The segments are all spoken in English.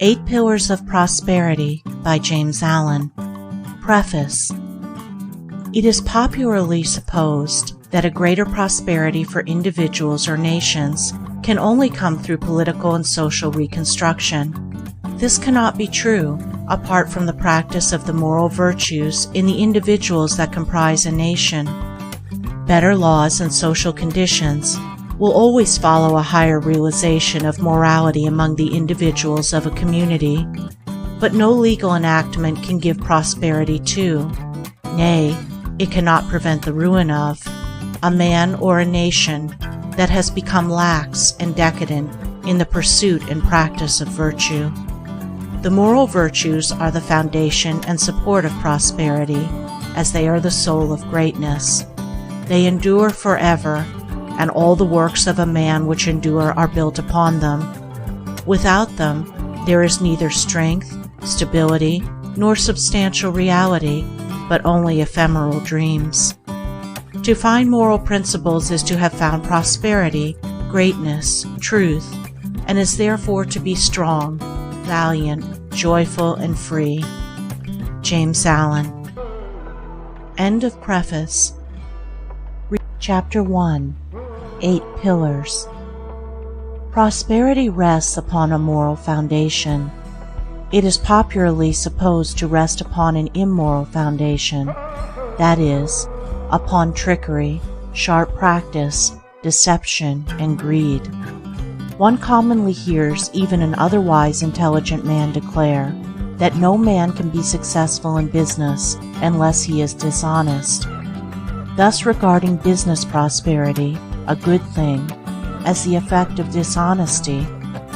8 Pillars of Prosperity by James Allen. Preface. It is popularly supposed that a greater prosperity for individuals or nations can only come through political and social reconstruction. This cannot be true apart from the practice of the moral virtues in the individuals that comprise a nation. Better laws and social conditions will always follow a higher realization of morality among the individuals of a community, but no legal enactment can give prosperity to, nay, it cannot prevent the ruin of, a man or a nation that has become lax and decadent in the pursuit and practice of virtue. The moral virtues are the foundation and support of prosperity, as they are the soul of greatness. They endure forever, and all the works of a man which endure are built upon them. Without them, there is neither strength, stability, nor substantial reality, but only ephemeral dreams. To find moral principles is to have found prosperity, greatness, truth, and is therefore to be strong, valiant, joyful, and free. James Allen. End of preface. Chapter 1. 8 Pillars. Prosperity rests upon a moral foundation. It is popularly supposed to rest upon an immoral foundation, that is, upon trickery, sharp practice, deception, and greed. One commonly hears even an otherwise intelligent man declare that no man can be successful in business unless he is dishonest, thus regarding business prosperity, a good thing, as the effect of dishonesty,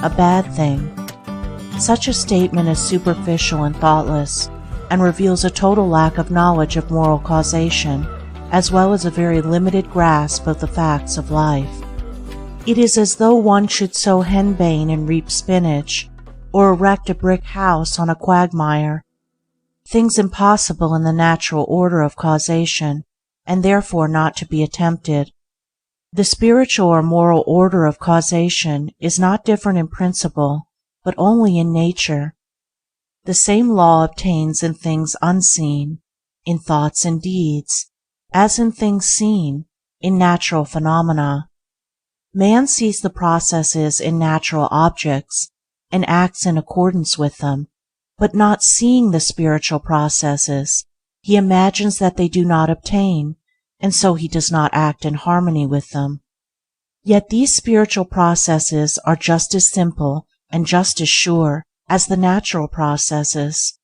a bad thing. Such a statement is superficial and thoughtless, and reveals a total lack of knowledge of moral causation, as well as a very limited grasp of the facts of life. It is as though one should sow henbane and reap spinach, or erect a brick house on a quagmire, things impossible in the natural order of causation, and therefore not to be attempted. The spiritual or moral order of causation is not different in principle, but only in nature. The same law obtains in things unseen, in thoughts and deeds, as in things seen, in natural phenomena. Man sees the processes in natural objects, and acts in accordance with them, but not seeing the spiritual processes, he imagines that they do not obtain, and so he does not act in harmony with them. Yet these spiritual processes are just as simple and just as sure as the natural processes.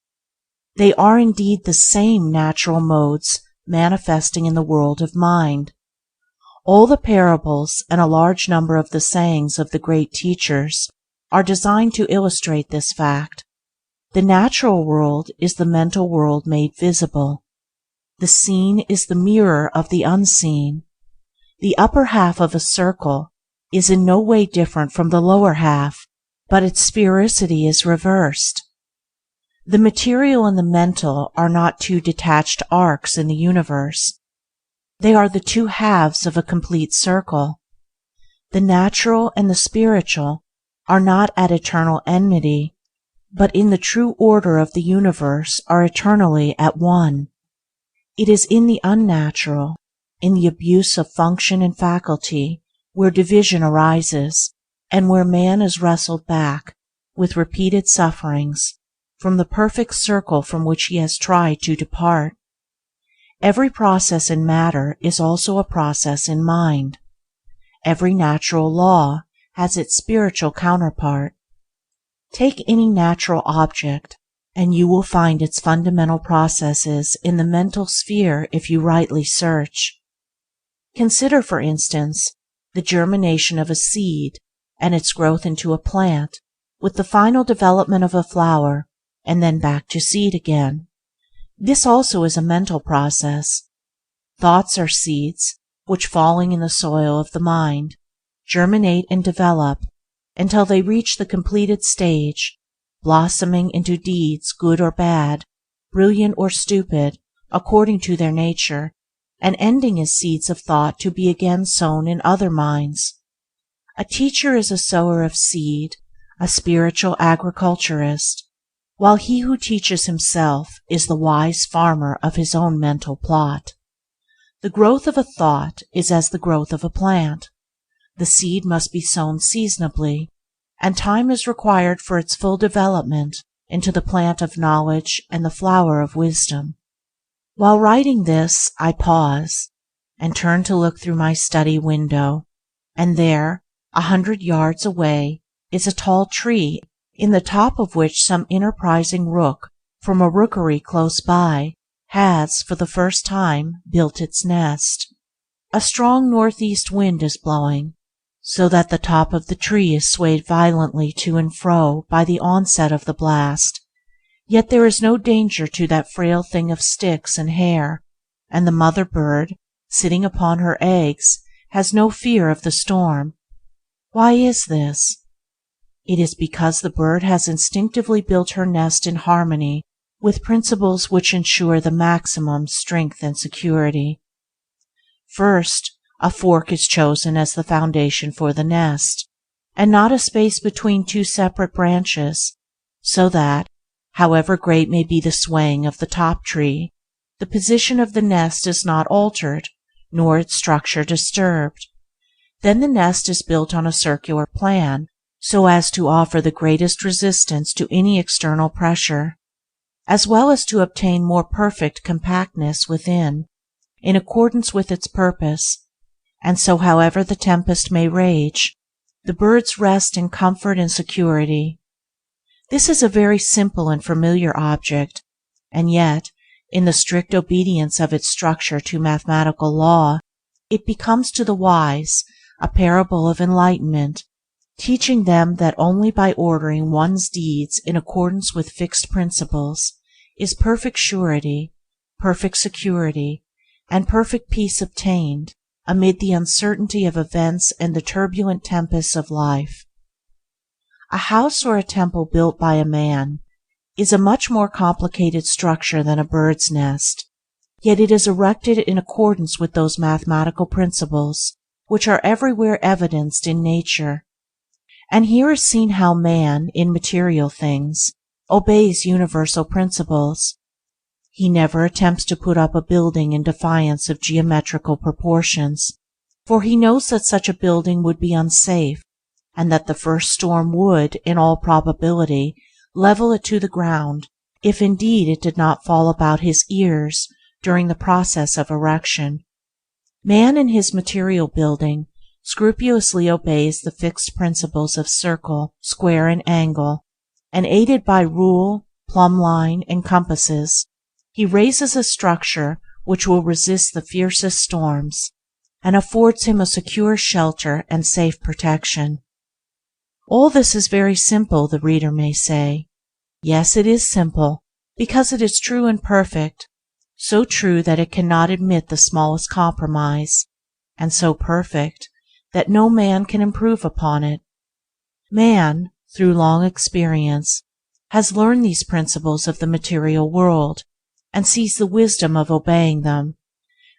They are indeed the same natural modes manifesting in the world of mind. All the parables and a large number of the sayings of the great teachers are designed to illustrate this fact. The natural world is the mental world made visible. The seen is the mirror of the unseen. The upper half of a circle is in no way different from the lower half, but its sphericity is reversed. The material and the mental are not two detached arcs in the universe. They are the two halves of a complete circle. The natural and the spiritual are not at eternal enmity, but in the true order of the universe are eternally at one. It is in the unnatural, in the abuse of function and faculty, where division arises, and where man is wrestled back, with repeated sufferings, from the perfect circle from which he has tried to depart. Every process in matter is also a process in mind. Every natural law has its spiritual counterpart. Take any natural object, and you will find its fundamental processes in the mental sphere if you rightly search. Consider, for instance, the germination of a seed and its growth into a plant, with the final development of a flower, and then back to seed again. This also is a mental process. Thoughts are seeds, which, falling in the soil of the mind, germinate and develop until they reach the completed stage, blossoming into deeds good or bad, brilliant or stupid, according to their nature, and ending as seeds of thought to be again sown in other minds. A teacher is a sower of seed, a spiritual agriculturist, while he who teaches himself is the wise farmer of his own mental plot. The growth of a thought is as the growth of a plant. The seed must be sown seasonably, and time is required for its full development into the plant of knowledge and the flower of wisdom. While writing this, I pause and turn to look through my study window, and there, 100 yards away, is a tall tree, in the top of which some enterprising rook from a rookery close by has, for the first time, built its nest. A strong northeast wind is blowing, so that the top of the tree is swayed violently to and fro by the onset of the blast, yet there is no danger to that frail thing of sticks and hair, and the mother bird, sitting upon her eggs, has no fear of the storm. Why is this? It is because the bird has instinctively built her nest in harmony with principles which ensure the maximum strength and security. First, a fork is chosen as the foundation for the nest, and not a space between two separate branches, so that, however great may be the swaying of the top tree, the position of the nest is not altered, nor its structure disturbed. Then the nest is built on a circular plan, so as to offer the greatest resistance to any external pressure, as well as to obtain more perfect compactness within, in accordance with its purpose, and so however the tempest may rage, the birds rest in comfort and security. This is a very simple and familiar object, and yet, in the strict obedience of its structure to mathematical law, it becomes to the wise a parable of enlightenment, teaching them that only by ordering one's deeds in accordance with fixed principles is perfect surety, perfect security, and perfect peace obtained amid the uncertainty of events and the turbulent tempests of life. A house or a temple built by a man is a much more complicated structure than a bird's nest, yet it is erected in accordance with those mathematical principles which are everywhere evidenced in nature. And here is seen how man, in material things, obeys universal principles. He never attempts to put up a building in defiance of geometrical proportions, for he knows that such a building would be unsafe, and that the first storm would, in all probability, level it to the ground, if indeed it did not fall about his ears during the process of erection. Man in his material building scrupulously obeys the fixed principles of circle, square, and angle, and aided by rule, plumb line, and compasses, he raises a structure which will resist the fiercest storms, and affords him a secure shelter and safe protection. All this is very simple, the reader may say. Yes, it is simple, because it is true and perfect, so true that it cannot admit the smallest compromise, and so perfect that no man can improve upon it. Man, through long experience, has learned these principles of the material world, and sees the wisdom of obeying them,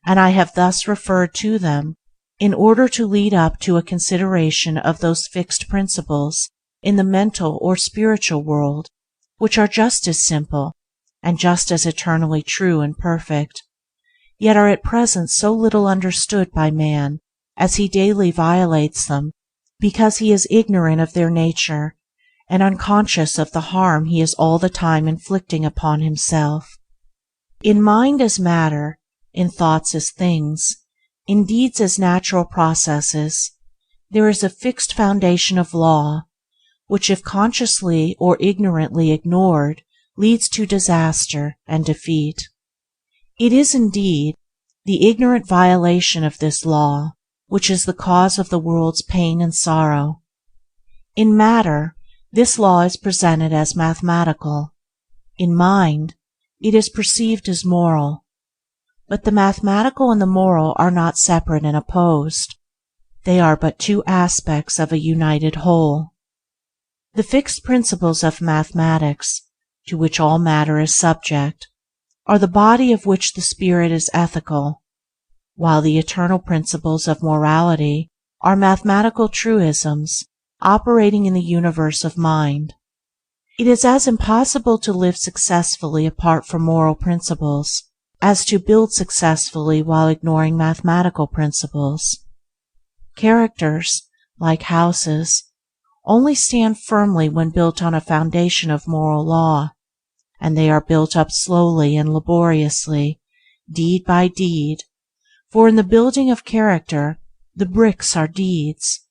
and I have thus referred to them in order to lead up to a consideration of those fixed principles in the mental or spiritual world which are just as simple and just as eternally true and perfect, yet are at present so little understood by man as he daily violates them, because he is ignorant of their nature and unconscious of the harm he is all the time inflicting upon himself. In mind as matter, in thoughts as things, in deeds as natural processes, there is a fixed foundation of law, which if consciously or ignorantly ignored leads to disaster and defeat. It is indeed the ignorant violation of this law which is the cause of the world's pain and sorrow. In matter, this law is presented as mathematical. In mind, it is perceived as moral. But the mathematical and the moral are not separate and opposed. They are but two aspects of a united whole. The fixed principles of mathematics, to which all matter is subject, are the body of which the spirit is ethical, while the eternal principles of morality are mathematical truisms operating in the universe of mind. It is as impossible to live successfully apart from moral principles as to build successfully while ignoring mathematical principles. Characters, like houses, only stand firmly when built on a foundation of moral law, and they are built up slowly and laboriously, deed by deed, for in the building of character the bricks are deeds.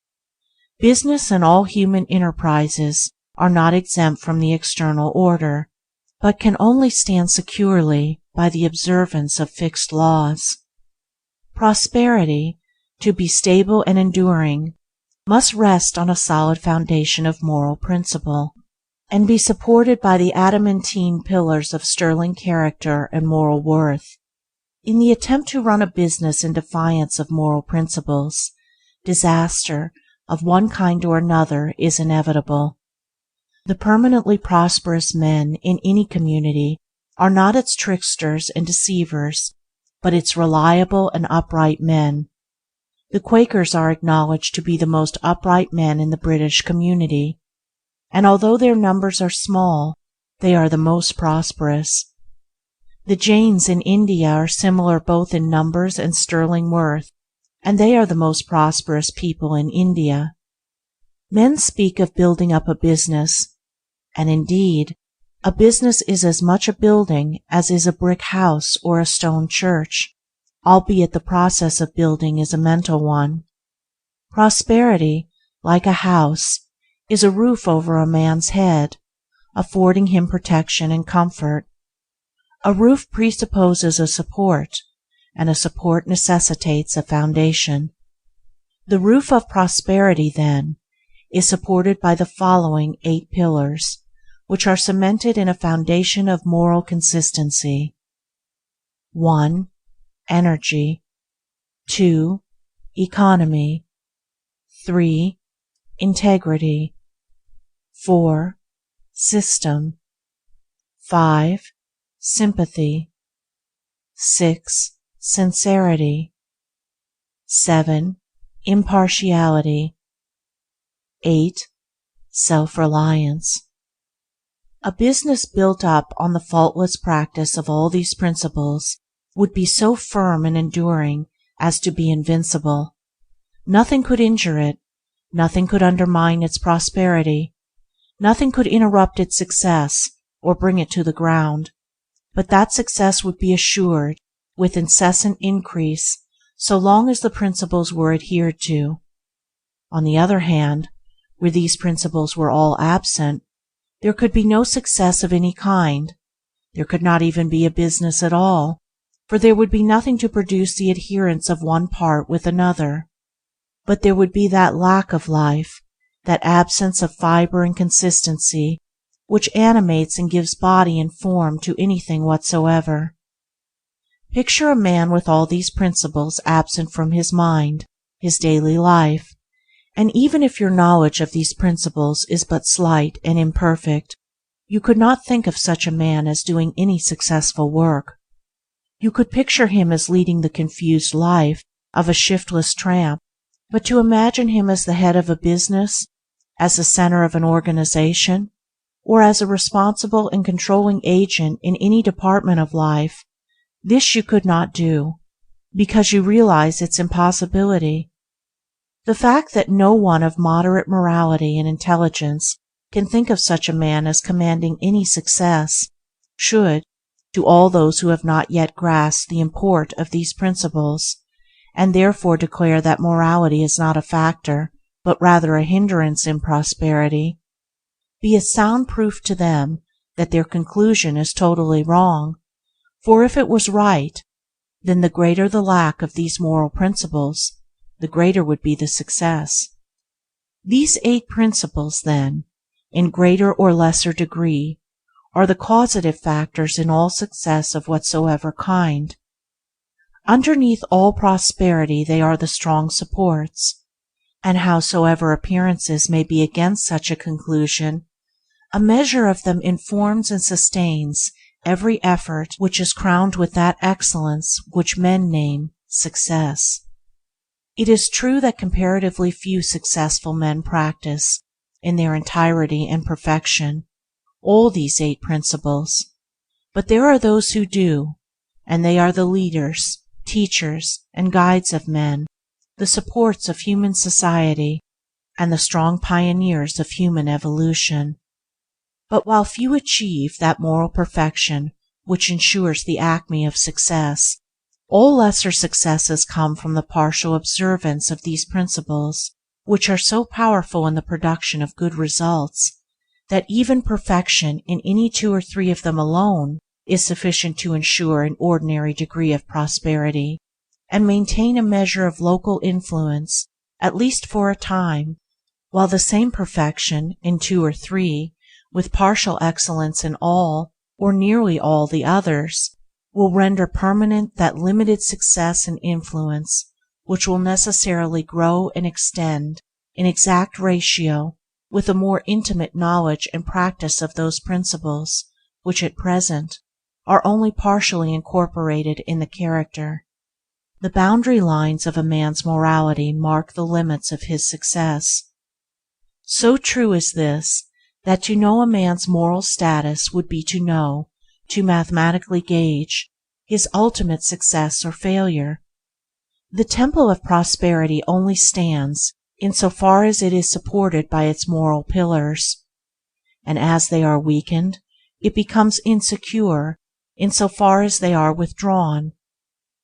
Business and all human enterprises are not exempt from the external order, but can only stand securely by the observance of fixed laws. Prosperity, to be stable and enduring, must rest on a solid foundation of moral principle, and be supported by the adamantine pillars of sterling character and moral worth. In the attempt to run a business in defiance of moral principles, disaster of one kind or another is inevitable. The permanently prosperous men in any community are not its tricksters and deceivers, but its reliable and upright men. The Quakers are acknowledged to be the most upright men in the British community, and although their numbers are small, they are the most prosperous. The Jains in India are similar both in numbers and sterling worth, and they are the most prosperous people in India. Men speak of building up a business, and indeed, a business is as much a building as is a brick house or a stone church, albeit the process of building is a mental one. Prosperity, like a house, is a roof over a man's head, affording him protection and comfort. A roof presupposes a support, and a support necessitates a foundation. The roof of prosperity, then, is supported by the following 8 pillars, which are cemented in a foundation of moral consistency. 1. Energy. 2. Economy. 3. Integrity. 4. System. 5. Sympathy. 6. Sincerity. 7. Impartiality. 8. Self-Reliance. A business built up on the faultless practice of all these principles would be so firm and enduring as to be invincible. Nothing could injure it, nothing could undermine its prosperity, nothing could interrupt its success or bring it to the ground, but that success would be assured with incessant increase so long as the principles were adhered to. On the other hand, where these principles were all absent, there could be no success of any kind. There could not even be a business at all, for there would be nothing to produce the adherence of one part with another. But there would be that lack of life, that absence of fiber and consistency, which animates and gives body and form to anything whatsoever. Picture a man with all these principles absent from his mind, his daily life, and even if your knowledge of these principles is but slight and imperfect, you could not think of such a man as doing any successful work. You could picture him as leading the confused life of a shiftless tramp, but to imagine him as the head of a business, as the center of an organization, or as a responsible and controlling agent in any department of life, this you could not do, because you realize its impossibility. The fact that no one of moderate morality and intelligence can think of such a man as commanding any success should, to all those who have not yet grasped the import of these principles, and therefore declare that morality is not a factor, but rather a hindrance in prosperity, be a sound proof to them that their conclusion is totally wrong, for if it was right, then the greater the lack of these moral principles, the greater would be the success. These 8 principles, then, in greater or lesser degree, are the causative factors in all success of whatsoever kind. Underneath all prosperity they are the strong supports, and howsoever appearances may be against such a conclusion, a measure of them informs and sustains every effort which is crowned with that excellence which men name success. It is true that comparatively few successful men practice, in their entirety and perfection, all these 8 principles, but there are those who do, and they are the leaders, teachers, and guides of men, the supports of human society, and the strong pioneers of human evolution. But while few achieve that moral perfection which ensures the acme of success, all lesser successes come from the partial observance of these principles, which are so powerful in the production of good results that even perfection in any 2 or 3 of them alone is sufficient to ensure an ordinary degree of prosperity, and maintain a measure of local influence, at least for a time, while the same perfection in 2 or 3, with partial excellence in all or nearly all the others, will render permanent that limited success and influence which will necessarily grow and extend in exact ratio with a more intimate knowledge and practice of those principles which at present are only partially incorporated in the character. The boundary lines of a man's morality mark the limits of his success. So true is this that to know a man's moral status would be to mathematically gauge, his ultimate success or failure. The temple of prosperity only stands in so far as it is supported by its moral pillars, and as they are weakened, it becomes insecure in so far as they are withdrawn.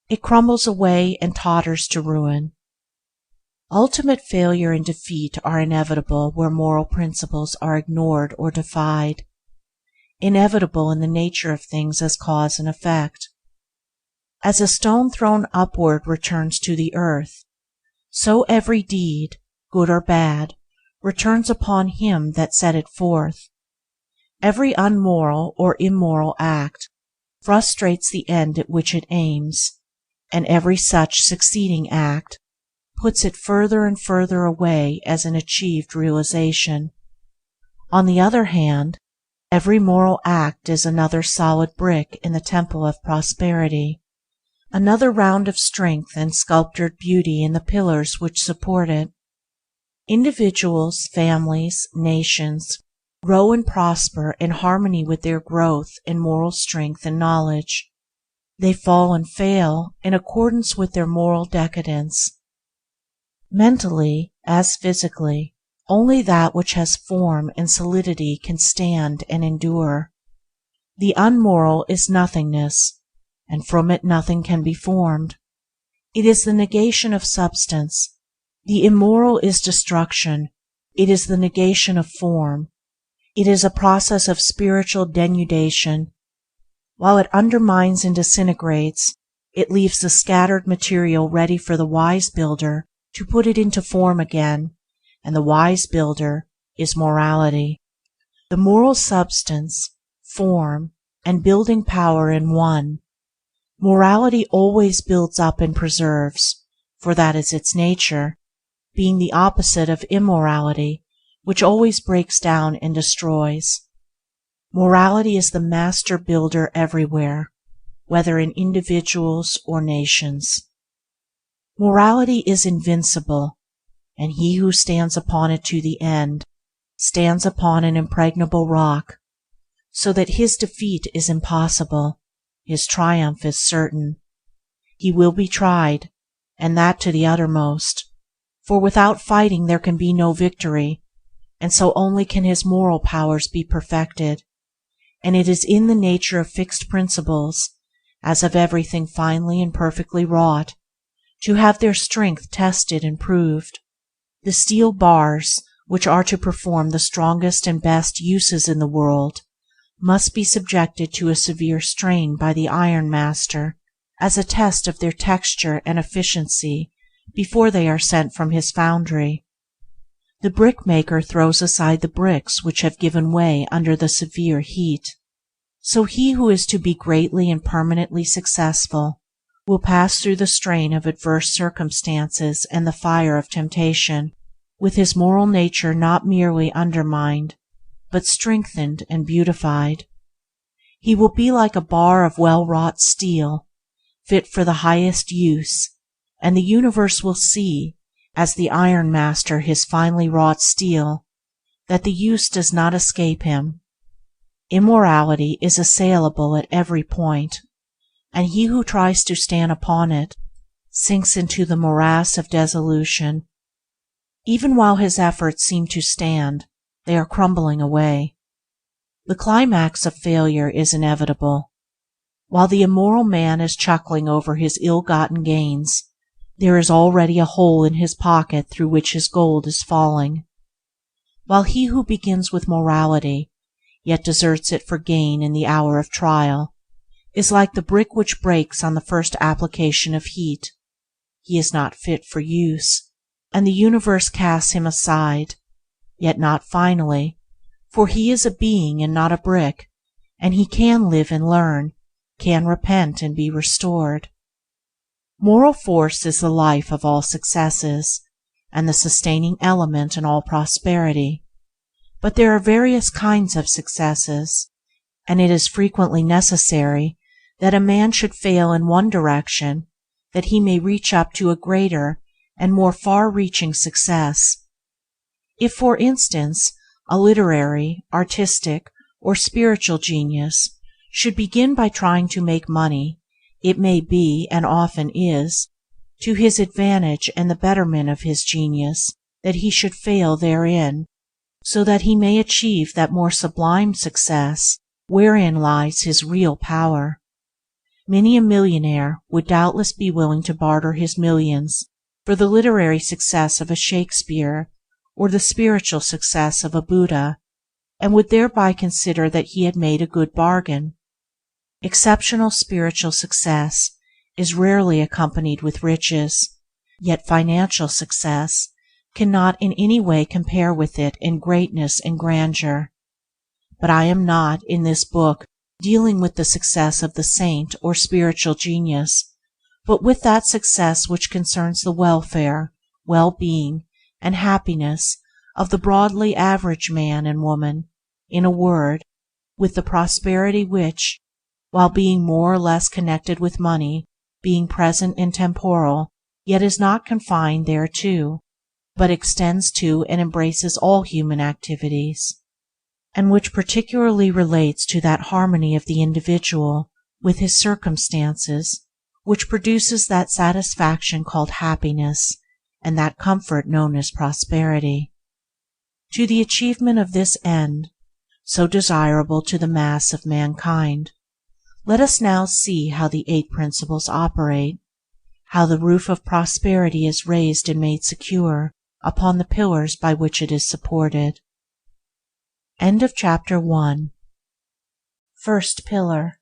It crumbles away and totters to ruin. Ultimate failure and defeat are inevitable where moral principles are ignored or defied, inevitable in the nature of things as cause and effect. As a stone thrown upward returns to the earth, so every deed, good or bad, returns upon him that set it forth. Every unmoral or immoral act frustrates the end at which it aims, and every such succeeding act puts it further and further away as an achieved realization. On the other hand, every moral act is another solid brick in the temple of prosperity, another round of strength and sculptured beauty in the pillars which support it. Individuals, families, nations grow and prosper in harmony with their growth in moral strength and knowledge. They fall and fail in accordance with their moral decadence. Mentally, as physically, only that which has form and solidity can stand and endure. The unmoral is nothingness, and from it nothing can be formed. It is the negation of substance. The immoral is destruction. It is the negation of form. It is a process of spiritual denudation. While it undermines and disintegrates, it leaves the scattered material ready for the wise builder to put it into form again, and the wise builder is morality. The moral substance, form, and building power in one. Morality always builds up and preserves, for that is its nature, being the opposite of immorality, which always breaks down and destroys. Morality is the master builder everywhere, whether in individuals or nations. Morality is invincible, and he who stands upon it to the end stands upon an impregnable rock, so that his defeat is impossible, his triumph is certain. He will be tried, and that to the uttermost, for without fighting there can be no victory, and so only can his moral powers be perfected. And it is in the nature of fixed principles, as of everything finely and perfectly wrought, to have their strength tested and proved. The steel bars, which are to perform the strongest and best uses in the world, must be subjected to a severe strain by the ironmaster as a test of their texture and efficiency before they are sent from his foundry. The brickmaker throws aside the bricks which have given way under the severe heat. So he who is to be greatly and permanently successful will pass through the strain of adverse circumstances and the fire of temptation, with his moral nature not merely undermined, but strengthened and beautified. He will be like a bar of well-wrought steel, fit for the highest use, and the universe will see, as the iron master his finely wrought steel, that the use does not escape him. Immorality is assailable at every point, and he who tries to stand upon it sinks into the morass of dissolution. Even while his efforts seem to stand, they are crumbling away. The climax of failure is inevitable. While the immoral man is chuckling over his ill-gotten gains, there is already a hole in his pocket through which his gold is falling. While he who begins with morality, yet deserts it for gain in the hour of trial, is like the brick which breaks on the first application of heat, he is not fit for use, and the universe casts him aside, yet not finally, for he is a being and not a brick, and he can live and learn, can repent and be restored. Moral force is the life of all successes, and the sustaining element in all prosperity. But there are various kinds of successes, and it is frequently necessary that a man should fail in one direction that he may reach up to a greater and more far-reaching success. If, for instance, a literary, artistic, or spiritual genius should begin by trying to make money, it may be, and often is, to his advantage and the betterment of his genius that he should fail therein, so that he may achieve that more sublime success wherein lies his real power. Many a millionaire would doubtless be willing to barter his millions for the literary success of a Shakespeare or the spiritual success of a Buddha, and would thereby consider that he had made a good bargain. Exceptional spiritual success is rarely accompanied with riches, yet financial success cannot in any way compare with it in greatness and grandeur. But I am not, in this book, dealing with the success of the saint or spiritual genius, but with that success which concerns the welfare, well-being, and happiness of the broadly average man and woman, in a word, with the prosperity which, while being more or less connected with money, being present and temporal, yet is not confined thereto, but extends to and embraces all human activities, and which particularly relates to that harmony of the individual with his circumstances which produces that satisfaction called happiness and that comfort known as prosperity. To the achievement of this end, so desirable to the mass of mankind, let us now see how the 8 principles operate, how the roof of prosperity is raised and made secure upon the pillars by which it is supported. End of Chapter 1. First pillar: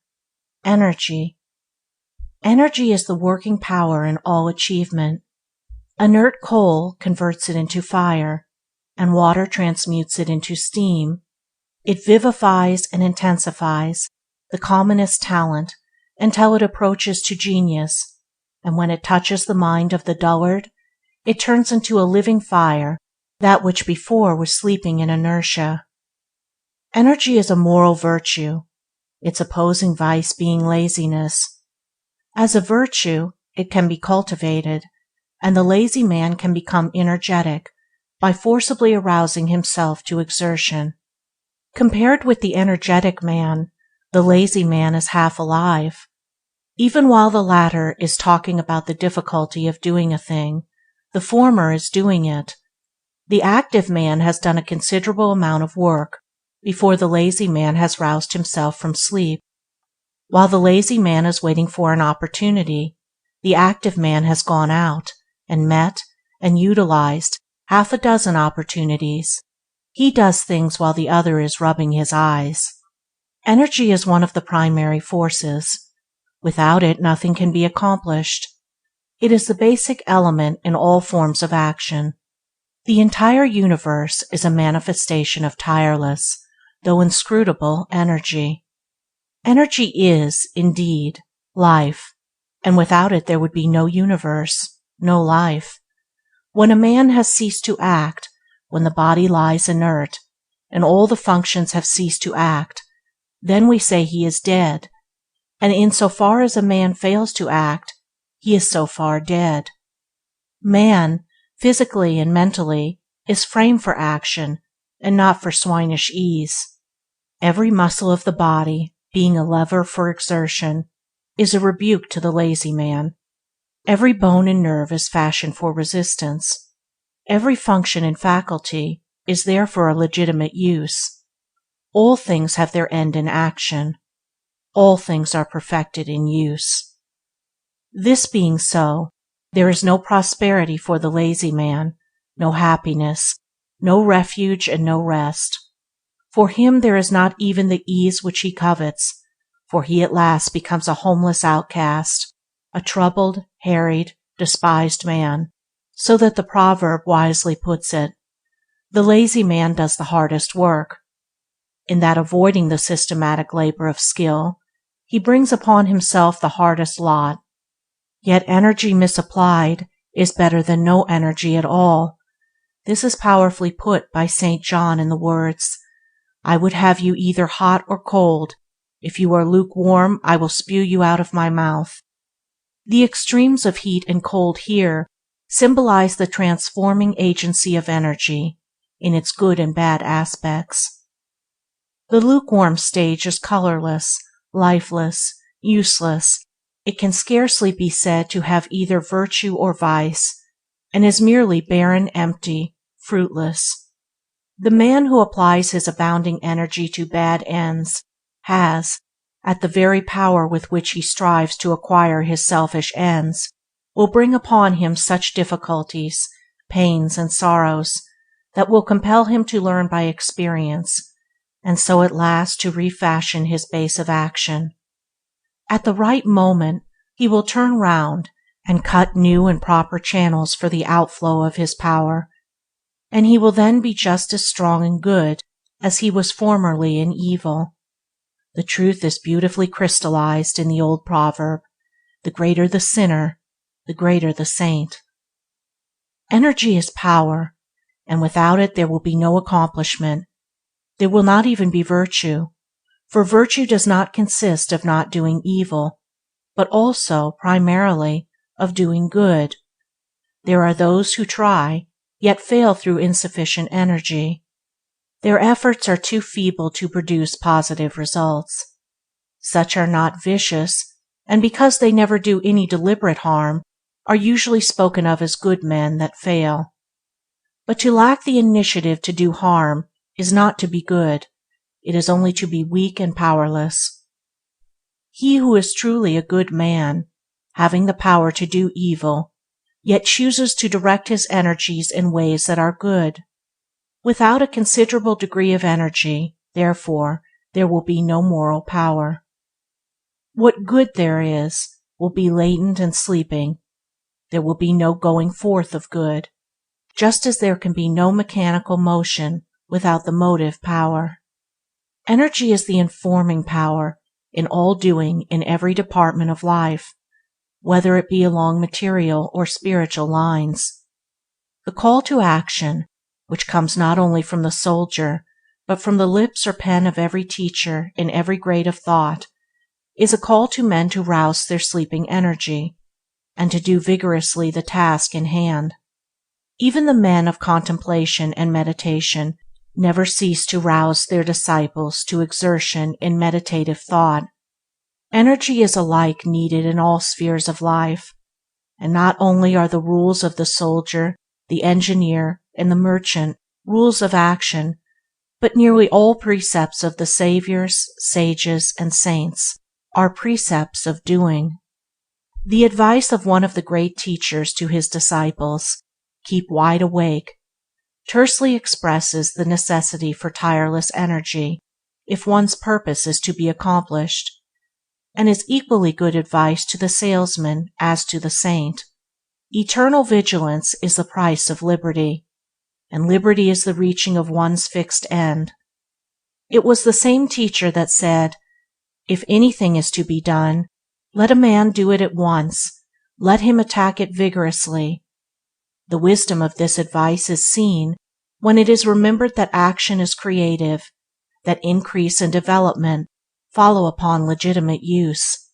Energy. Energy is the working power in all achievement. Inert coal converts it into fire, and water transmutes it into steam. It vivifies and intensifies the commonest talent until it approaches to genius, and when it touches the mind of the dullard, it turns into a living fire that which before was sleeping in inertia. Energy is a moral virtue, its opposing vice being laziness. As a virtue, it can be cultivated, and the lazy man can become energetic by forcibly arousing himself to exertion. Compared with the energetic man, the lazy man is half alive. Even while the latter is talking about the difficulty of doing a thing, the former is doing it. The active man has done a considerable amount of work before the lazy man has roused himself from sleep. While the lazy man is waiting for an opportunity, the active man has gone out and met and utilized half a dozen opportunities. He does things while the other is rubbing his eyes. Energy is one of the primary forces. Without it, nothing can be accomplished. It is the basic element in all forms of action. The entire universe is a manifestation of tireless, though inscrutable, energy. Energy is, indeed, life, and without it there would be no universe, no life. When a man has ceased to act, when the body lies inert, and all the functions have ceased to act, then we say he is dead, and in so far as a man fails to act, he is so far dead. Man, physically and mentally, is framed for action and not for swinish ease. Every muscle of the body, being a lever for exertion, is a rebuke to the lazy man. Every bone and nerve is fashioned for resistance. Every function and faculty is there for a legitimate use. All things have their end in action. All things are perfected in use. This being so, there is no prosperity for the lazy man, no happiness, no refuge and no rest. For him there is not even the ease which he covets, for he at last becomes a homeless outcast, a troubled, harried, despised man, so that the proverb wisely puts it, "The lazy man does the hardest work," in that, avoiding the systematic labor of skill, he brings upon himself the hardest lot. Yet energy misapplied is better than no energy at all. This is powerfully put by St. John in the words, "I would have you either hot or cold. If you are lukewarm, I will spew you out of my mouth." The extremes of heat and cold here symbolize the transforming agency of energy in its good and bad aspects. The lukewarm stage is colorless, lifeless, useless. It can scarcely be said to have either virtue or vice, and is merely barren, empty, fruitless. The man who applies his abounding energy to bad ends has, at the very power with which he strives to acquire his selfish ends, will bring upon him such difficulties, pains, and sorrows that will compel him to learn by experience, and so at last to refashion his base of action. At the right moment he will turn round and cut new and proper channels for the outflow of his power, and he will then be just as strong and good as he was formerly in evil. The truth is beautifully crystallized in the old proverb, "The greater the sinner, the greater the saint." Energy is power, and without it there will be no accomplishment. There will not even be virtue, for virtue does not consist of not doing evil, but also, primarily, of doing good. There are those who try, yet fail through insufficient energy. Their efforts are too feeble to produce positive results. Such are not vicious, and because they never do any deliberate harm, are usually spoken of as good men that fail. But to lack the initiative to do harm is not to be good, it is only to be weak and powerless. He who is truly a good man, having the power to do evil, yet chooses to direct his energies in ways that are good. Without a considerable degree of energy, therefore, there will be no moral power. What good there is will be latent and sleeping. There will be no going forth of good, just as there can be no mechanical motion without the motive power. Energy is the informing power in all doing in every department of life, whether it be along material or spiritual lines. The call to action, which comes not only from the soldier, but from the lips or pen of every teacher in every grade of thought, is a call to men to rouse their sleeping energy, and to do vigorously the task in hand. Even the men of contemplation and meditation never cease to rouse their disciples to exertion in meditative thought. Energy is alike needed in all spheres of life, and not only are the rules of the soldier, the engineer, and the merchant rules of action, but nearly all precepts of the saviors, sages, and saints are precepts of doing. The advice of one of the great teachers to his disciples, "Keep wide awake," tersely expresses the necessity for tireless energy if one's purpose is to be accomplished, and is equally good advice to the salesman as to the saint. Eternal vigilance is the price of liberty, and liberty is the reaching of one's fixed end. It was the same teacher that said, "If anything is to be done, let a man do it at once, let him attack it vigorously." The wisdom of this advice is seen when it is remembered that action is creative, that increase and development follow upon legitimate use.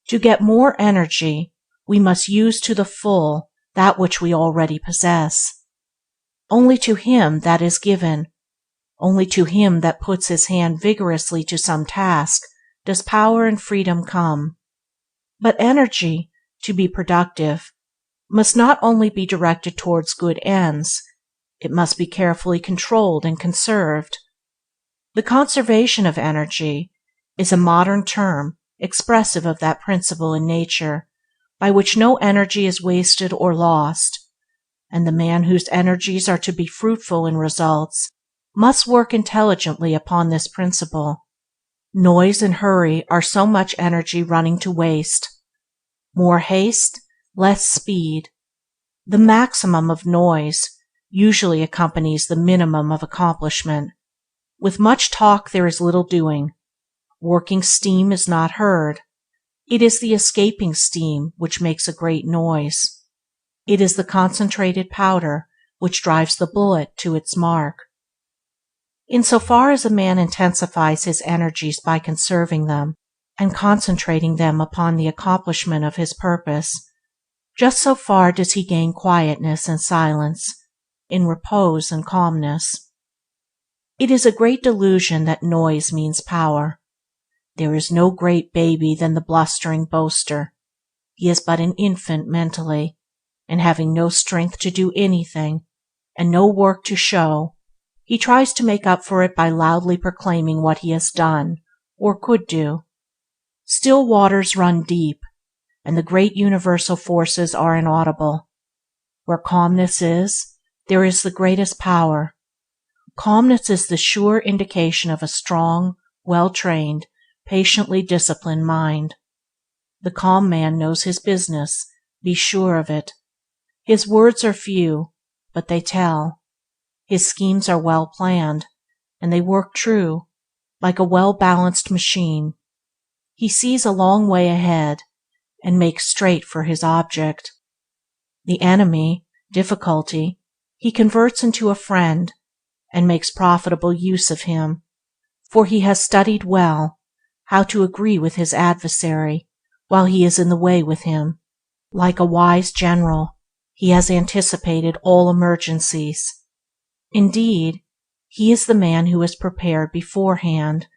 To get more energy, we must use to the full that which we already possess. Only to him that is given, only to him that puts his hand vigorously to some task, does power and freedom come. But energy, to be productive, must not only be directed towards good ends, it must be carefully controlled and conserved. The conservation of energy is a modern term expressive of that principle in nature by which no energy is wasted or lost, and the man whose energies are to be fruitful in results must work intelligently upon this principle. Noise and hurry are so much energy running to waste. More haste, less speed. The maximum of noise usually accompanies the minimum of accomplishment. With much talk there is little doing. Working steam is not heard. It is the escaping steam which makes a great noise. It is the concentrated powder which drives the bullet to its mark. In so far as a man intensifies his energies by conserving them and concentrating them upon the accomplishment of his purpose, just so far does he gain quietness and silence, in repose and calmness. It is a great delusion that noise means power. There is no great baby than the blustering boaster. He is but an infant mentally, and having no strength to do anything, and no work to show, he tries to make up for it by loudly proclaiming what he has done, or could do. Still waters run deep, and the great universal forces are inaudible. Where calmness is, there is the greatest power. Calmness is the sure indication of a strong, well-trained, patiently disciplined mind. The calm man knows his business, be sure of it. His words are few, but they tell. His schemes are well planned, and they work true, like a well-balanced machine. He sees a long way ahead, and makes straight for his object. The enemy, difficulty, he converts into a friend, and makes profitable use of him, for he has studied well how to agree with his adversary while he is in the way with him. Like a wise general, he has anticipated all emergencies. Indeed, he is the man who is prepared beforehand.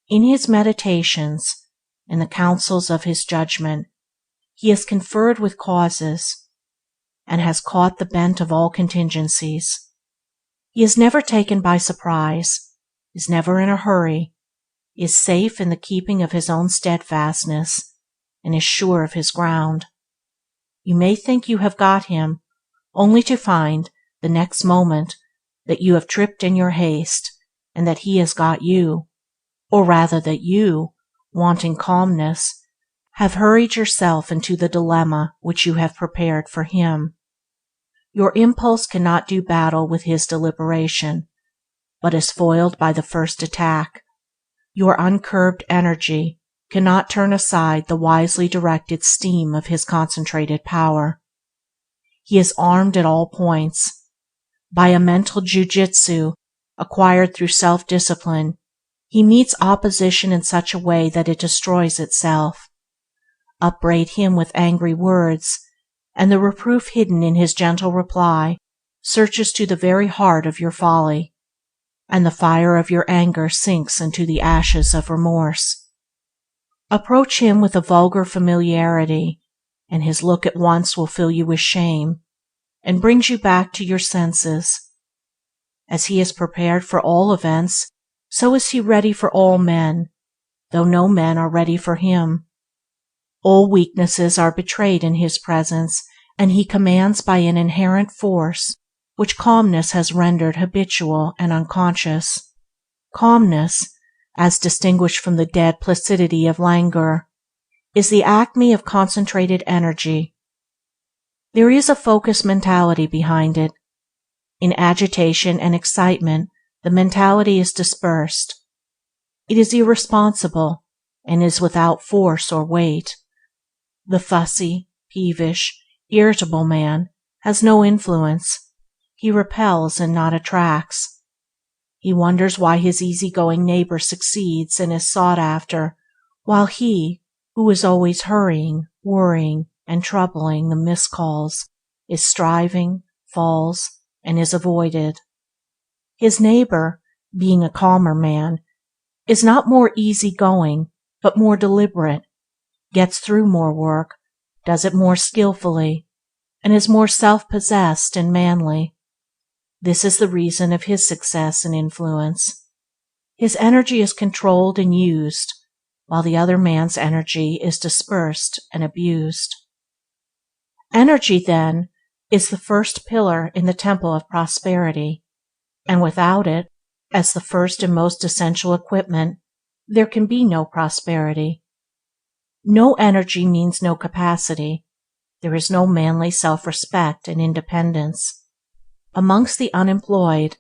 In his meditations, in the counsels of his judgment, he has conferred with causes, and has caught the bent of all contingencies. He is never taken by surprise, is never in a hurry, is safe in the keeping of his own steadfastness, and is sure of his ground. You may think you have got him, only to find, the next moment, that you have tripped in your haste, and that he has got you, or rather that you, wanting calmness, have hurried yourself into the dilemma which you have prepared for him. Your impulse cannot do battle with his deliberation, but is foiled by the first attack. Your uncurbed energy cannot turn aside the wisely directed steam of his concentrated power. He is armed at all points. By a mental jujitsu acquired through self-discipline, he meets opposition in such a way that it destroys itself. Upbraid him with angry words, and the reproof hidden in his gentle reply searches to the very heart of your folly, and the fire of your anger sinks into the ashes of remorse. Approach him with a vulgar familiarity, and his look at once will fill you with shame, and brings you back to your senses. As he is prepared for all events, so is he ready for all men, though no men are ready for him. All weaknesses are betrayed in his presence, and he commands by an inherent force which calmness has rendered habitual and unconscious. Calmness, as distinguished from the dead placidity of languor, is the acme of concentrated energy. There is a focused mentality behind it. In agitation and excitement, the mentality is dispersed. It is irresponsible, and is without force or weight. The fussy, peevish, irritable man has no influence. He repels and not attracts. He wonders why his easy-going neighbor succeeds and is sought after, while he, who is always hurrying, worrying, and troubling the miscalls, is striving, falls, and is avoided. His neighbor, being a calmer man, is not more easy-going, but more deliberate, gets through more work, does it more skillfully, and is more self-possessed and manly. This is the reason of his success and influence. His energy is controlled and used, while the other man's energy is dispersed and abused. Energy, then, is the first pillar in the temple of prosperity, and without it, as the first and most essential equipment, there can be no prosperity. No energy means no capacity. There is no manly self-respect and independence. Amongst the unemployed,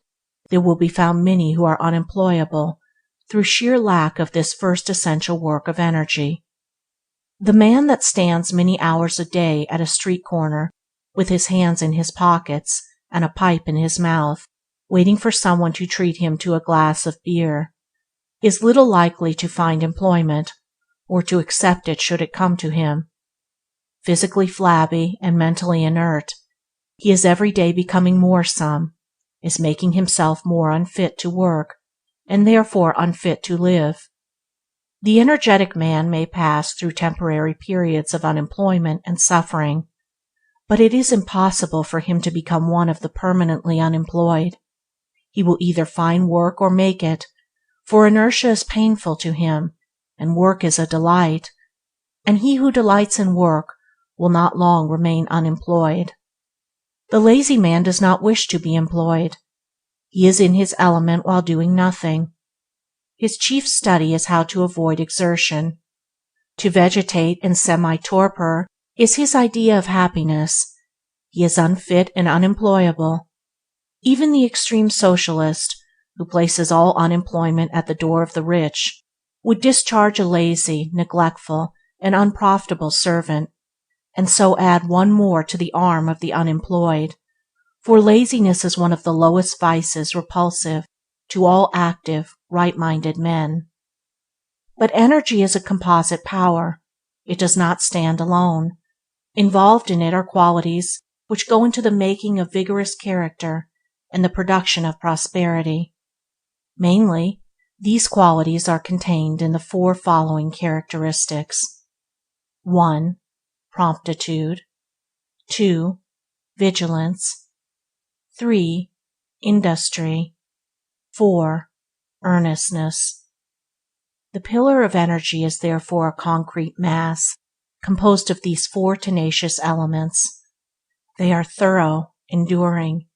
there will be found many who are unemployable through sheer lack of this first essential work of energy. The man that stands many hours a day at a street corner with his hands in his pockets and a pipe in his mouth, waiting for someone to treat him to a glass of beer, is little likely to find employment, or to accept it should it come to him. Physically flabby and mentally inert, he is every day becoming more some, is making himself more unfit to work, and therefore unfit to live. The energetic man may pass through temporary periods of unemployment and suffering, but it is impossible for him to become one of the permanently unemployed. He will either find work or make it, for inertia is painful to him, and work is a delight, and he who delights in work will not long remain unemployed. The lazy man does not wish to be employed. He is in his element while doing nothing. His chief study is how to avoid exertion. To vegetate in semi-torpor is his idea of happiness. He is unfit and unemployable. Even the extreme socialist, who places all unemployment at the door of the rich, would discharge a lazy, neglectful, and unprofitable servant, and so add one more to the arm of the unemployed, for laziness is one of the lowest vices repulsive to all active, right-minded men. But energy is a composite power. It does not stand alone. Involved in it are qualities which go into the making of vigorous character and the production of prosperity. Mainly, these qualities are contained in the four following characteristics: 1. Promptitude. 2. Vigilance. 3. Industry. 4. Earnestness. The pillar of energy is therefore a concrete mass composed of these four tenacious elements. They are thorough, enduring,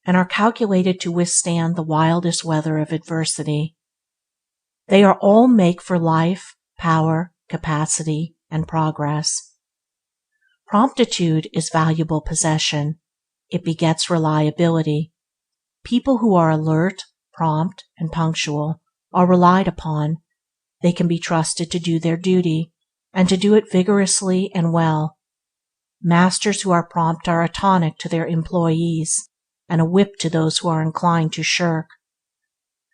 and are calculated to withstand the wildest weather of adversity. They are all make for life, power, capacity, and progress. Promptitude is valuable possession. It begets reliability. People who are alert, prompt, and punctual are relied upon. They can be trusted to do their duty, and to do it vigorously and well. Masters who are prompt are a tonic to their employees, and a whip to those who are inclined to shirk.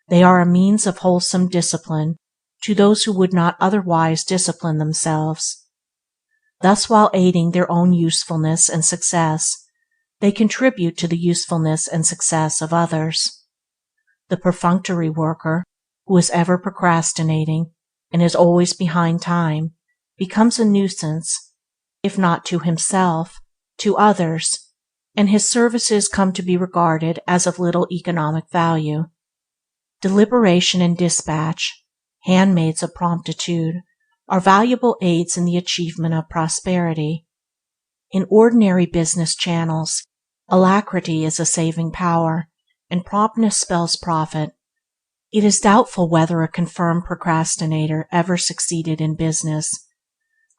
They are a means of wholesome discipline to those who would not otherwise discipline themselves. Thus, while aiding their own usefulness and success, they contribute to the usefulness and success of others. The perfunctory worker, who is ever procrastinating and is always behind time, becomes a nuisance, if not to himself, to others, and his services come to be regarded as of little economic value. Deliberation and dispatch, handmaids of promptitude, are valuable aids in the achievement of prosperity. In ordinary business channels, alacrity is a saving power, and promptness spells profit. It is doubtful whether a confirmed procrastinator ever succeeded in business.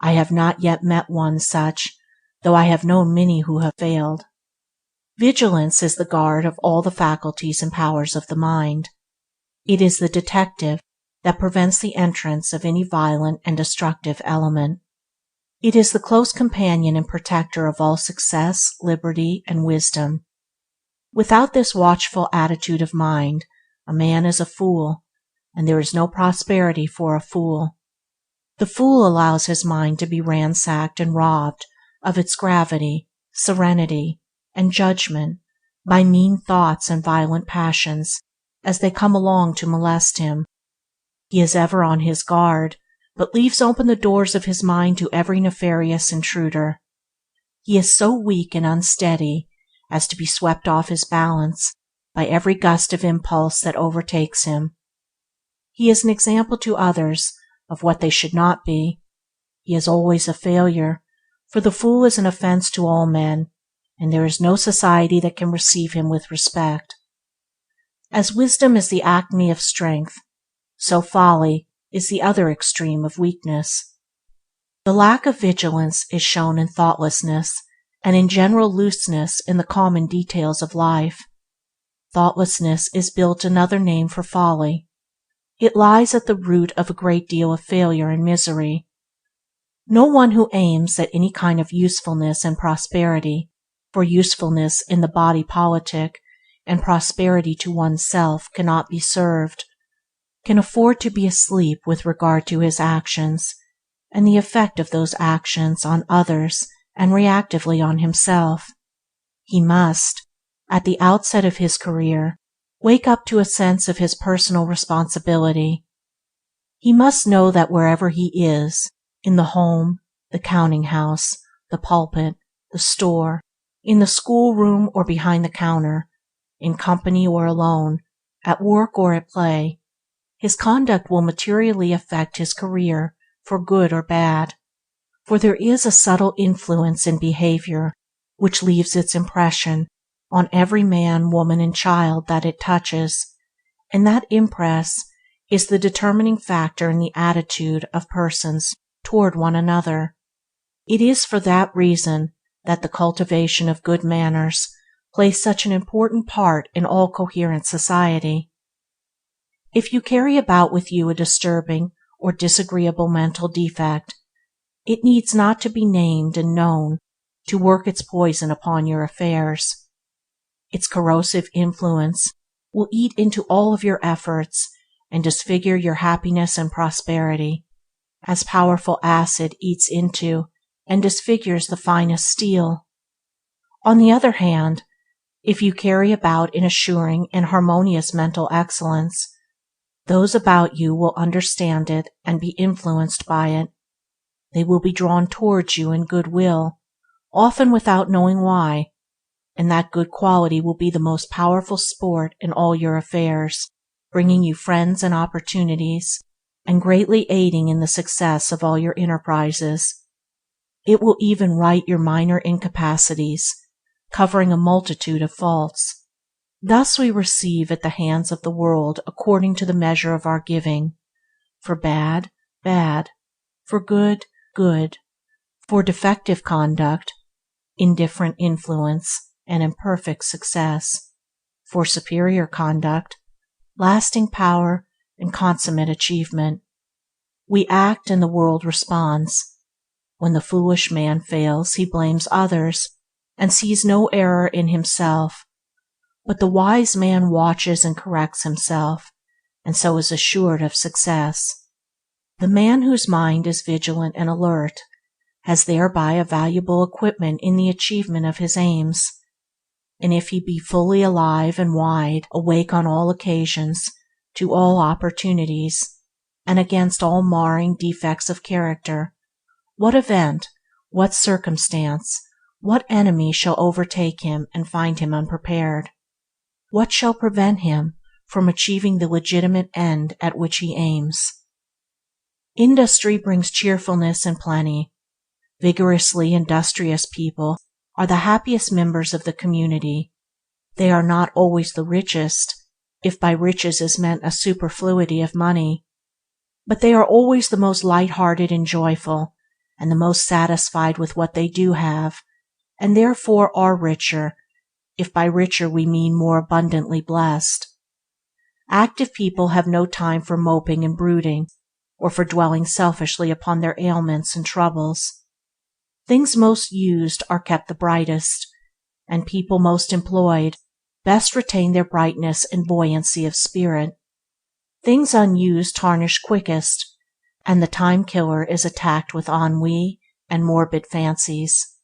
I have not yet met one such, though I have known many who have failed. Vigilance is the guard of all the faculties and powers of the mind. It is the detective that prevents the entrance of any violent and destructive element. It is the close companion and protector of all success, liberty, and wisdom. Without this watchful attitude of mind, a man is a fool, and there is no prosperity for a fool. The fool allows his mind to be ransacked and robbed of its gravity, serenity, and judgment by mean thoughts and violent passions as they come along to molest him. He is ever on his guard, but leaves open the doors of his mind to every nefarious intruder. He is so weak and unsteady as to be swept off his balance by every gust of impulse that overtakes him. He is an example to others of what they should not be. He is always a failure, for the fool is an offense to all men, and there is no society that can receive him with respect. As wisdom is the acme of strength, so folly is the other extreme of weakness. The lack of vigilance is shown in thoughtlessness and in general looseness in the common details of life. Thoughtlessness is built another name for folly. It lies at the root of a great deal of failure and misery. No one who aims at any kind of usefulness and prosperity, for usefulness in the body politic and prosperity to oneself cannot be served, can afford to be asleep with regard to his actions and the effect of those actions on others and reactively on himself. He must, at the outset of his career, wake up to a sense of his personal responsibility. He must know that wherever he is, in the home, the counting house, the pulpit, the store, in the schoolroom or behind the counter, in company or alone, at work or at play, his conduct will materially affect his career for good or bad, for there is a subtle influence in behavior which leaves its impression on every man, woman, and child that it touches, and that impress is the determining factor in the attitude of persons toward one another. It is for that reason that the cultivation of good manners plays such an important part in all coherent society. If you carry about with you a disturbing or disagreeable mental defect, it needs not to be named and known to work its poison upon your affairs. Its corrosive influence will eat into all of your efforts and disfigure your happiness and prosperity, as powerful acid eats into and disfigures the finest steel. On the other hand, if you carry about an assuring and harmonious mental excellence, those about you will understand it and be influenced by it. They will be drawn towards you in goodwill, often without knowing why, and that good quality will be the most powerful sport in all your affairs, bringing you friends and opportunities, and greatly aiding in the success of all your enterprises. It will even right your minor incapacities, covering a multitude of faults. Thus we receive at the hands of the world according to the measure of our giving, for bad, bad, for good, good, for defective conduct, indifferent influence, and imperfect success, for superior conduct, lasting power, and consummate achievement. We act and the world responds. When the foolish man fails, he blames others and sees no error in himself, but the wise man watches and corrects himself, and so is assured of success. The man whose mind is vigilant and alert has thereby a valuable equipment in the achievement of his aims, and if he be fully alive and wide awake on all occasions, to all opportunities, and against all marring defects of character, what event, what circumstance, what enemy shall overtake him and find him unprepared? What shall prevent him from achieving the legitimate end at which he aims? Industry brings cheerfulness and plenty. Vigorously industrious people are the happiest members of the community. They are not always the richest, if by riches is meant a superfluity of money, but they are always the most light-hearted and joyful, and the most satisfied with what they do have, and therefore are richer, if by richer we mean more abundantly blessed. Active people have no time for moping and brooding, or for dwelling selfishly upon their ailments and troubles. Things most used are kept the brightest, and people most employed best retain their brightness and buoyancy of spirit. Things unused tarnish quickest, and the time-killer is attacked with ennui and morbid fancies.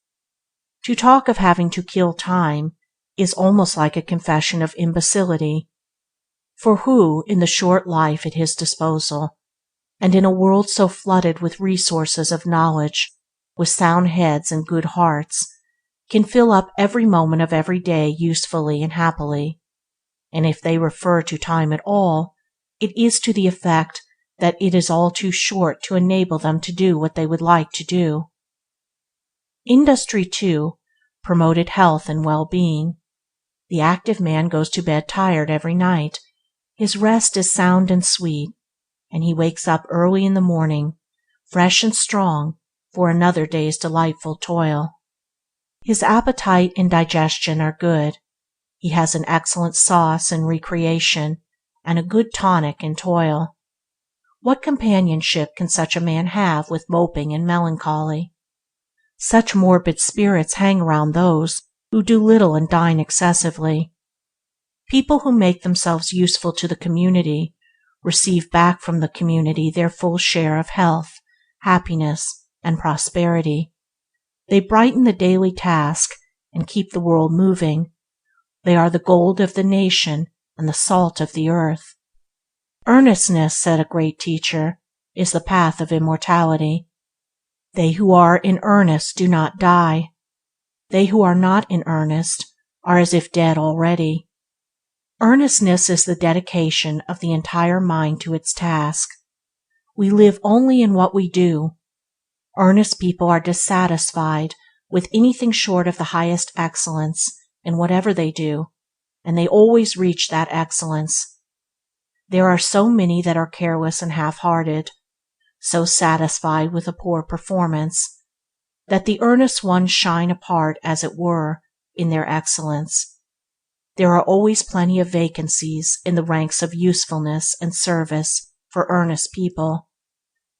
To talk of having to kill time is almost like a confession of imbecility, for who, in the short life at his disposal, and in a world so flooded with resources of knowledge, with sound heads and good hearts, can fill up every moment of every day usefully and happily? And if they refer to time at all, it is to the effect that it is all too short to enable them to do what they would like to do. Industry, too, promoted health and well-being. The active man goes to bed tired every night. His rest is sound and sweet, and he wakes up early in the morning, fresh and strong for another day's delightful toil. His appetite and digestion are good. He has an excellent sauce in recreation, and a good tonic in toil. What companionship can such a man have with moping and melancholy? Such morbid spirits hang around those who do little and dine excessively. People who make themselves useful to the community receive back from the community their full share of health, happiness, and prosperity. They brighten the daily task and keep the world moving. They are the gold of the nation and the salt of the earth. Earnestness, said a great teacher, is the path of immortality. They who are in earnest do not die. They who are not in earnest are as if dead already. Earnestness is the dedication of the entire mind to its task. We live only in what we do. Earnest people are dissatisfied with anything short of the highest excellence in whatever they do, and they always reach that excellence. There are so many that are careless and half-hearted, so satisfied with a poor performance, that the earnest ones shine apart, as it were, in their excellence. There are always plenty of vacancies in the ranks of usefulness and service for earnest people.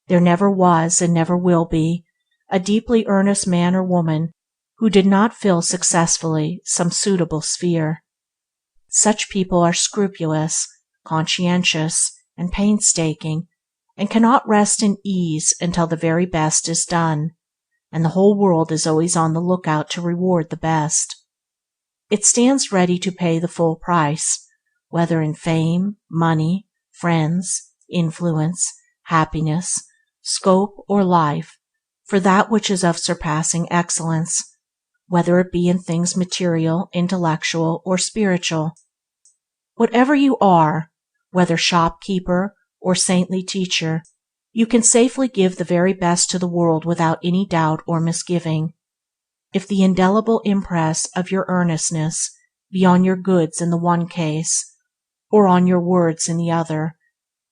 There never was and never will be a deeply earnest man or woman who did not fill successfully some suitable sphere. Such people are scrupulous, conscientious, and painstaking, and cannot rest in ease until the very best is done, and the whole world is always on the lookout to reward the best. It stands ready to pay the full price, whether in fame, money, friends, influence, happiness, scope, or life, for that which is of surpassing excellence, whether it be in things material, intellectual, or spiritual. Whatever you are, whether shopkeeper or saintly teacher, you can safely give the very best to the world without any doubt or misgiving. If the indelible impress of your earnestness be on your goods in the one case, or on your words in the other,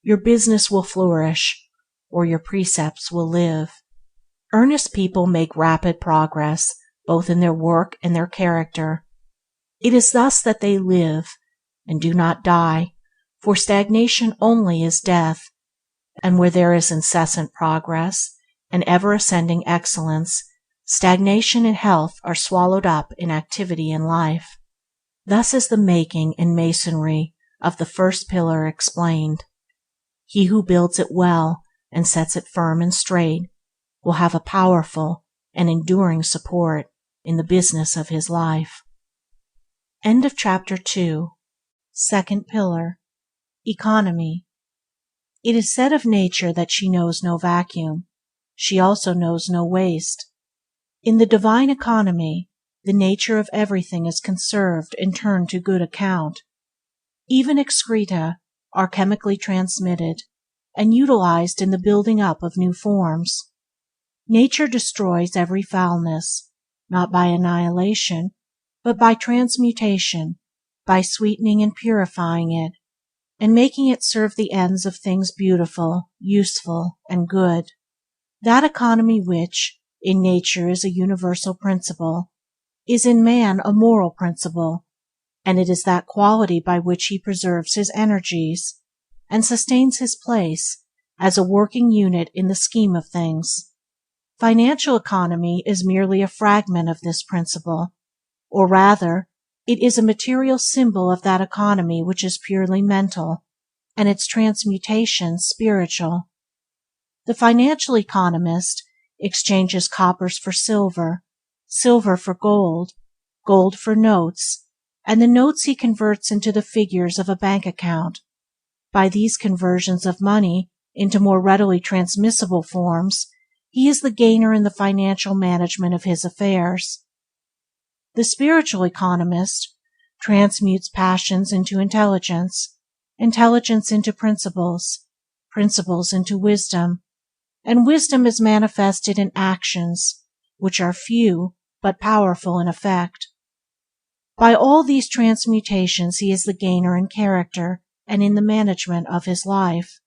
your business will flourish, or your precepts will live. Earnest people make rapid progress, both in their work and their character. It is thus that they live, and do not die, for stagnation only is death, and where there is incessant progress and ever-ascending excellence, stagnation and health are swallowed up in activity and life. Thus is the making and masonry of the first pillar explained. He who builds it well and sets it firm and straight will have a powerful and enduring support in the business of his life. End of chapter 2. Second pillar. Economy. It is said of nature that she knows no vacuum. She also knows no waste. In the divine economy, the nature of everything is conserved and turned to good account. Even excreta are chemically transmitted and utilized in the building up of new forms. Nature destroys every foulness, not by annihilation, but by transmutation, by sweetening and purifying it, and making it serve the ends of things beautiful, useful, and good. That economy which, in nature, is a universal principle, is in man a moral principle, and it is that quality by which he preserves his energies, and sustains his place as a working unit in the scheme of things. Financial economy is merely a fragment of this principle, or rather, it is a material symbol of that economy which is purely mental, and its transmutation spiritual. The financial economist exchanges coppers for silver, silver for gold, gold for notes, and the notes he converts into the figures of a bank account. By these conversions of money into more readily transmissible forms, he is the gainer in the financial management of his affairs. The spiritual economist transmutes passions into intelligence, intelligence into principles, principles into wisdom, and wisdom is manifested in actions, which are few but powerful in effect. By all these transmutations he is the gainer in character and in the management of his life.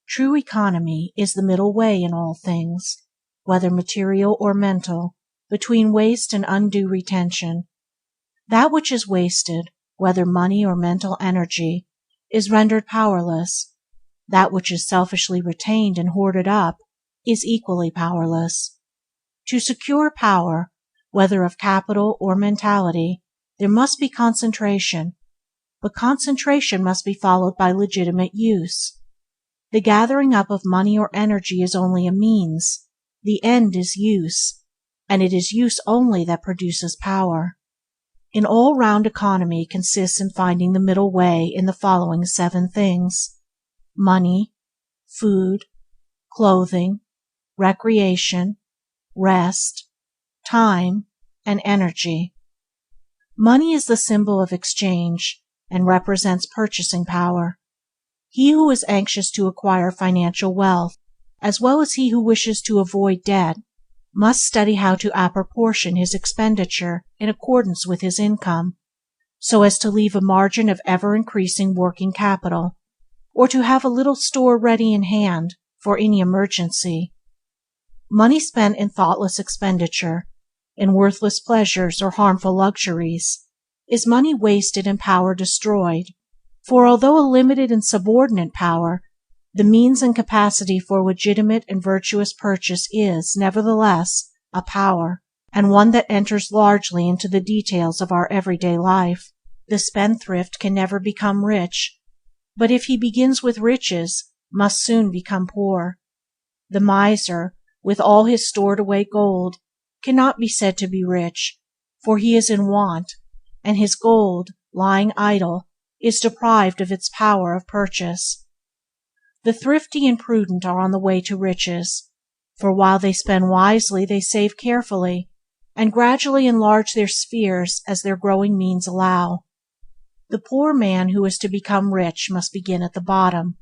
True economy is the middle way in all things, whether material or mental, between waste and undue retention. That which is wasted, whether money or mental energy, is rendered powerless. That which is selfishly retained and hoarded up is equally powerless. To secure power, whether of capital or mentality, there must be concentration, but concentration must be followed by legitimate use. The gathering up of money or energy is only a means, the end is use, and it is use only that produces power. An all-round economy consists in finding the middle way in the following 7 things: money, food, clothing, recreation, rest, time, and energy. Money is the symbol of exchange, and represents purchasing power. He who is anxious to acquire financial wealth, as well as he who wishes to avoid debt, must study how to apportion his expenditure in accordance with his income, so as to leave a margin of ever-increasing working capital, or to have a little store ready in hand for any emergency. Money spent in thoughtless expenditure, in worthless pleasures or harmful luxuries, is money wasted and power destroyed, for although a limited and subordinate power, the means and capacity for legitimate and virtuous purchase is, nevertheless, a power, and one that enters largely into the details of our everyday life. The spendthrift can never become rich, but if he begins with riches, must soon become poor. The miser, with all his stored away gold, cannot be said to be rich, for he is in want, and his gold, lying idle, is deprived of its power of purchase. The thrifty and prudent are on the way to riches, for while they spend wisely they save carefully, and gradually enlarge their spheres as their growing means allow. The poor man who is to become rich must begin at the bottom,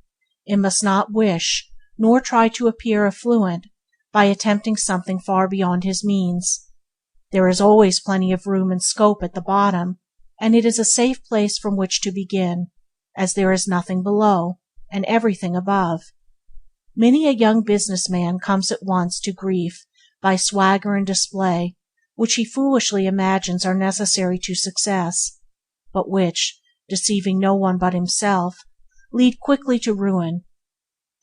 and must not wish, nor try to appear affluent by attempting something far beyond his means. There is always plenty of room and scope at the bottom, and it is a safe place from which to begin, as there is nothing below, and everything above. Many a young business man comes at once to grief by swagger and display, which he foolishly imagines are necessary to success, but which, deceiving no one but himself, lead quickly to ruin.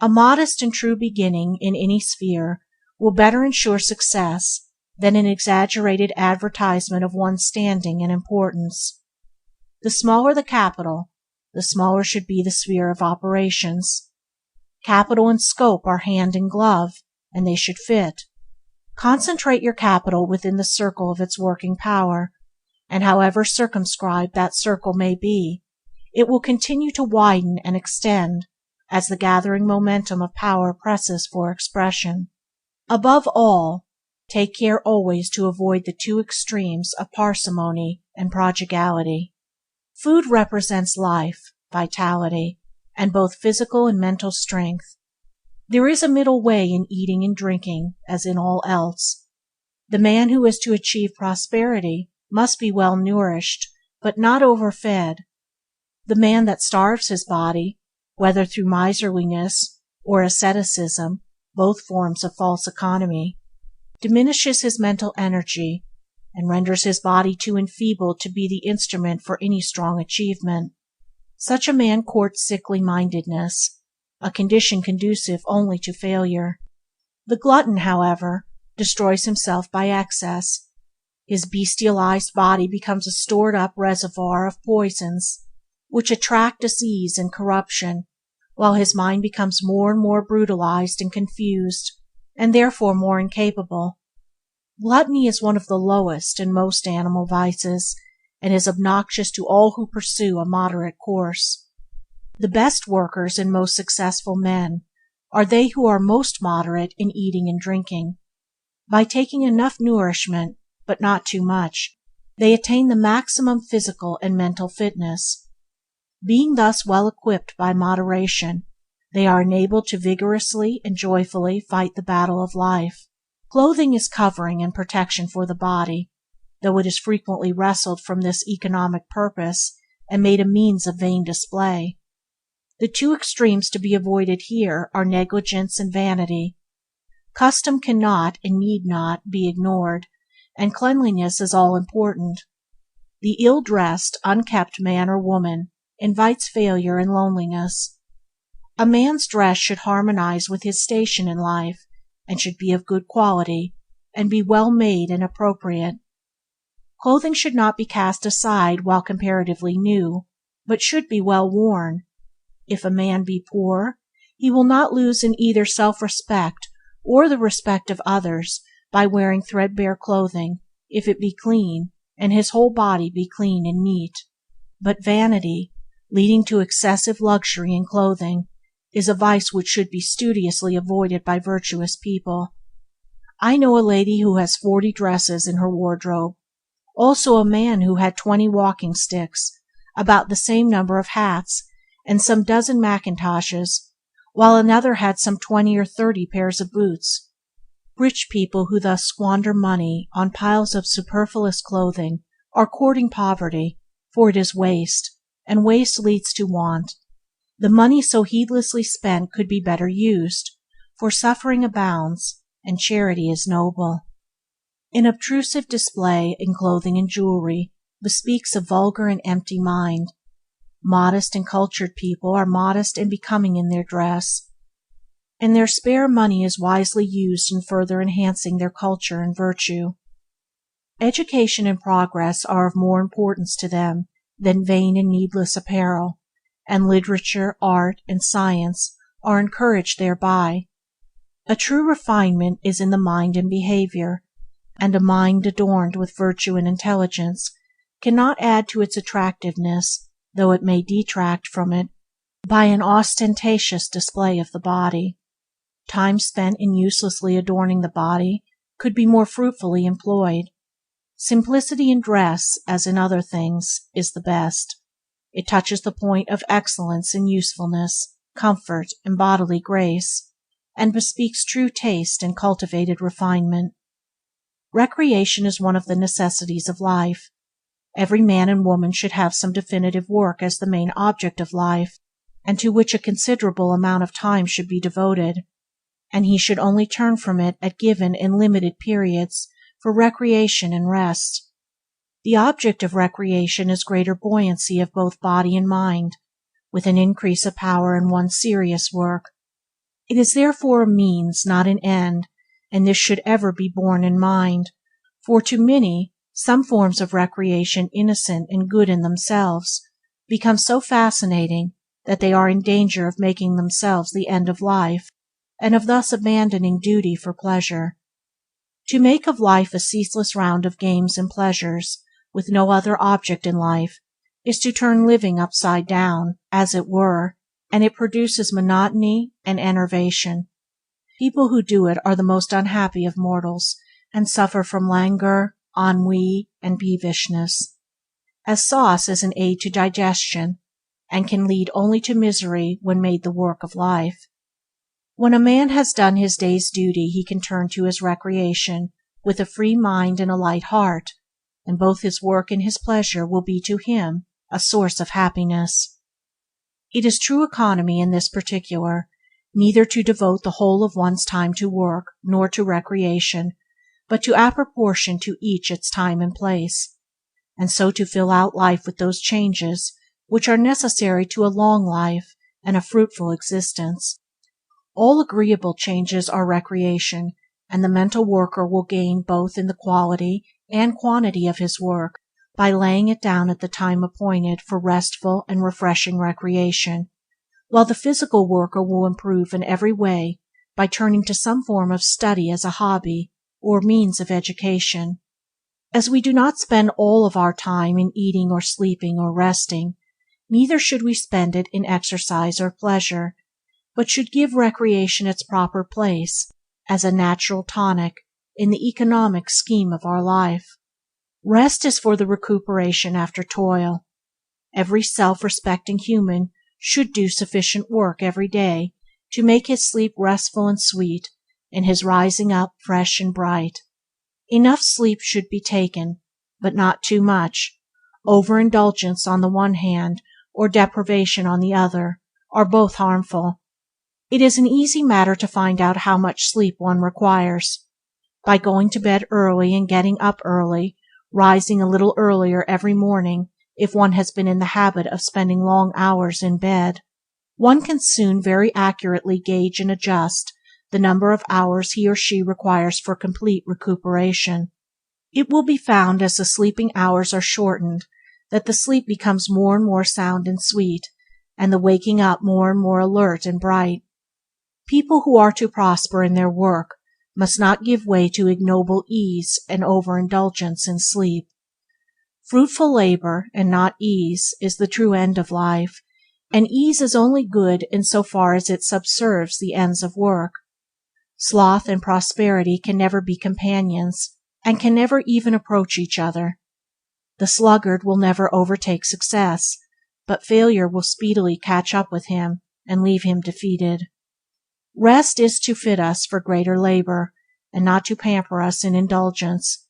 A modest and true beginning in any sphere will better ensure success than an exaggerated advertisement of one's standing and importance. The smaller the capital, the smaller should be the sphere of operations. Capital and scope are hand in glove, and they should fit. Concentrate your capital within the circle of its working power, and however circumscribed that circle may be, it will continue to widen and extend as the gathering momentum of power presses for expression. Above all, take care always to avoid the 2 extremes of parsimony and prodigality. Food represents life, vitality, and both physical and mental strength. There is a middle way in eating and drinking, as in all else. The man who is to achieve prosperity must be well nourished, but not overfed. The man that starves his body, whether through miserliness or asceticism, both forms of false economy, diminishes his mental energy, and renders his body too enfeebled to be the instrument for any strong achievement. Such a man courts sickly-mindedness, a condition conducive only to failure. The glutton, however, destroys himself by excess. His bestialized body becomes a stored-up reservoir of poisons, which attract disease and corruption, while his mind becomes more and more brutalized and confused, and therefore more incapable. Gluttony is one of the lowest and most animal vices, and is obnoxious to all who pursue a moderate course. The best workers and most successful men are they who are most moderate in eating and drinking. By taking enough nourishment, but not too much, they attain the maximum physical and mental fitness. Being thus well equipped by moderation, they are enabled to vigorously and joyfully fight the battle of life. Clothing is covering and protection for the body, though it is frequently wrested from this economic purpose and made a means of vain display. The two extremes to be avoided here are negligence and vanity. Custom cannot and need not be ignored, and cleanliness is all important. The ill-dressed, unkept man or woman invites failure and loneliness. A man's dress should harmonize with his station in life, and should be of good quality, and be well made and appropriate. Clothing should not be cast aside while comparatively new, but should be well worn. If a man be poor, he will not lose in either self-respect or the respect of others by wearing threadbare clothing, if it be clean, and his whole body be clean and neat. But vanity, leading to excessive luxury in clothing, is a vice which should be studiously avoided by virtuous people. I know a lady who has 40 dresses in her wardrobe, also a man who had 20 walking sticks, about the same number of hats, and some dozen mackintoshes, while another had some 20 or 30 pairs of boots. Rich people who thus squander money on piles of superfluous clothing are courting poverty, for it is waste, and waste leads to want. The money so heedlessly spent could be better used, for suffering abounds, and charity is noble. An obtrusive display in clothing and jewelry bespeaks a vulgar and empty mind. Modest and cultured people are modest and becoming in their dress, and their spare money is wisely used in further enhancing their culture and virtue. Education and progress are of more importance to them than vain and needless apparel, and literature, art, and science are encouraged thereby. A true refinement is in the mind and behavior, and a mind adorned with virtue and intelligence cannot add to its attractiveness, though it may detract from it, by an ostentatious display of the body. Time spent in uselessly adorning the body could be more fruitfully employed. Simplicity in dress, as in other things, is the best. It touches the point of excellence in usefulness, comfort, and bodily grace, and bespeaks true taste and cultivated refinement. Recreation is one of the necessities of life. Every man and woman should have some definitive work as the main object of life, and to which a considerable amount of time should be devoted, and he should only turn from it at given and limited periods for recreation and rest. The object of recreation is greater buoyancy of both body and mind, with an increase of power in one's serious work. It is therefore a means, not an end, and this should ever be borne in mind, for to many some forms of recreation, innocent and good in themselves, become so fascinating that they are in danger of making themselves the end of life, and of thus abandoning duty for pleasure. To make of life a ceaseless round of games and pleasures, with no other object in life, is to turn living upside down, as it were, and it produces monotony and enervation. People who do it are the most unhappy of mortals, and suffer from languor, ennui, and peevishness. As sauce is an aid to digestion, and can lead only to misery when made the work of life. When a man has done his day's duty he can turn to his recreation with a free mind and a light heart, and both his work and his pleasure will be to him a source of happiness. It is true economy in this particular, neither to devote the whole of one's time to work nor to recreation, but to apportion to each its time and place, and so to fill out life with those changes which are necessary to a long life and a fruitful existence. All agreeable changes are recreation, and the mental worker will gain both in the quality and quantity of his work by laying it down at the time appointed for restful and refreshing recreation, while the physical worker will improve in every way by turning to some form of study as a hobby, or means of education. As we do not spend all of our time in eating or sleeping or resting, neither should we spend it in exercise or pleasure, but should give recreation its proper place as a natural tonic in the economic scheme of our life. Rest is for the recuperation after toil. Every self-respecting human should do sufficient work every day to make his sleep restful and sweet, and his rising up fresh and bright. Enough sleep should be taken, but not too much. Overindulgence on the one hand, or deprivation on the other, are both harmful. It is an easy matter to find out how much sleep one requires. By going to bed early and getting up early, rising a little earlier every morning if one has been in the habit of spending long hours in bed, one can soon very accurately gauge and adjust the number of hours he or she requires for complete recuperation. It will be found as the sleeping hours are shortened that the sleep becomes more and more sound and sweet, and the waking up more and more alert and bright. People who are to prosper in their work must not give way to ignoble ease and overindulgence in sleep. Fruitful labor, and not ease, is the true end of life, and ease is only good in so far as it subserves the ends of work. Sloth and prosperity can never be companions, and can never even approach each other. The sluggard will never overtake success, but failure will speedily catch up with him and leave him defeated. Rest is to fit us for greater labor, and not to pamper us in indulgence.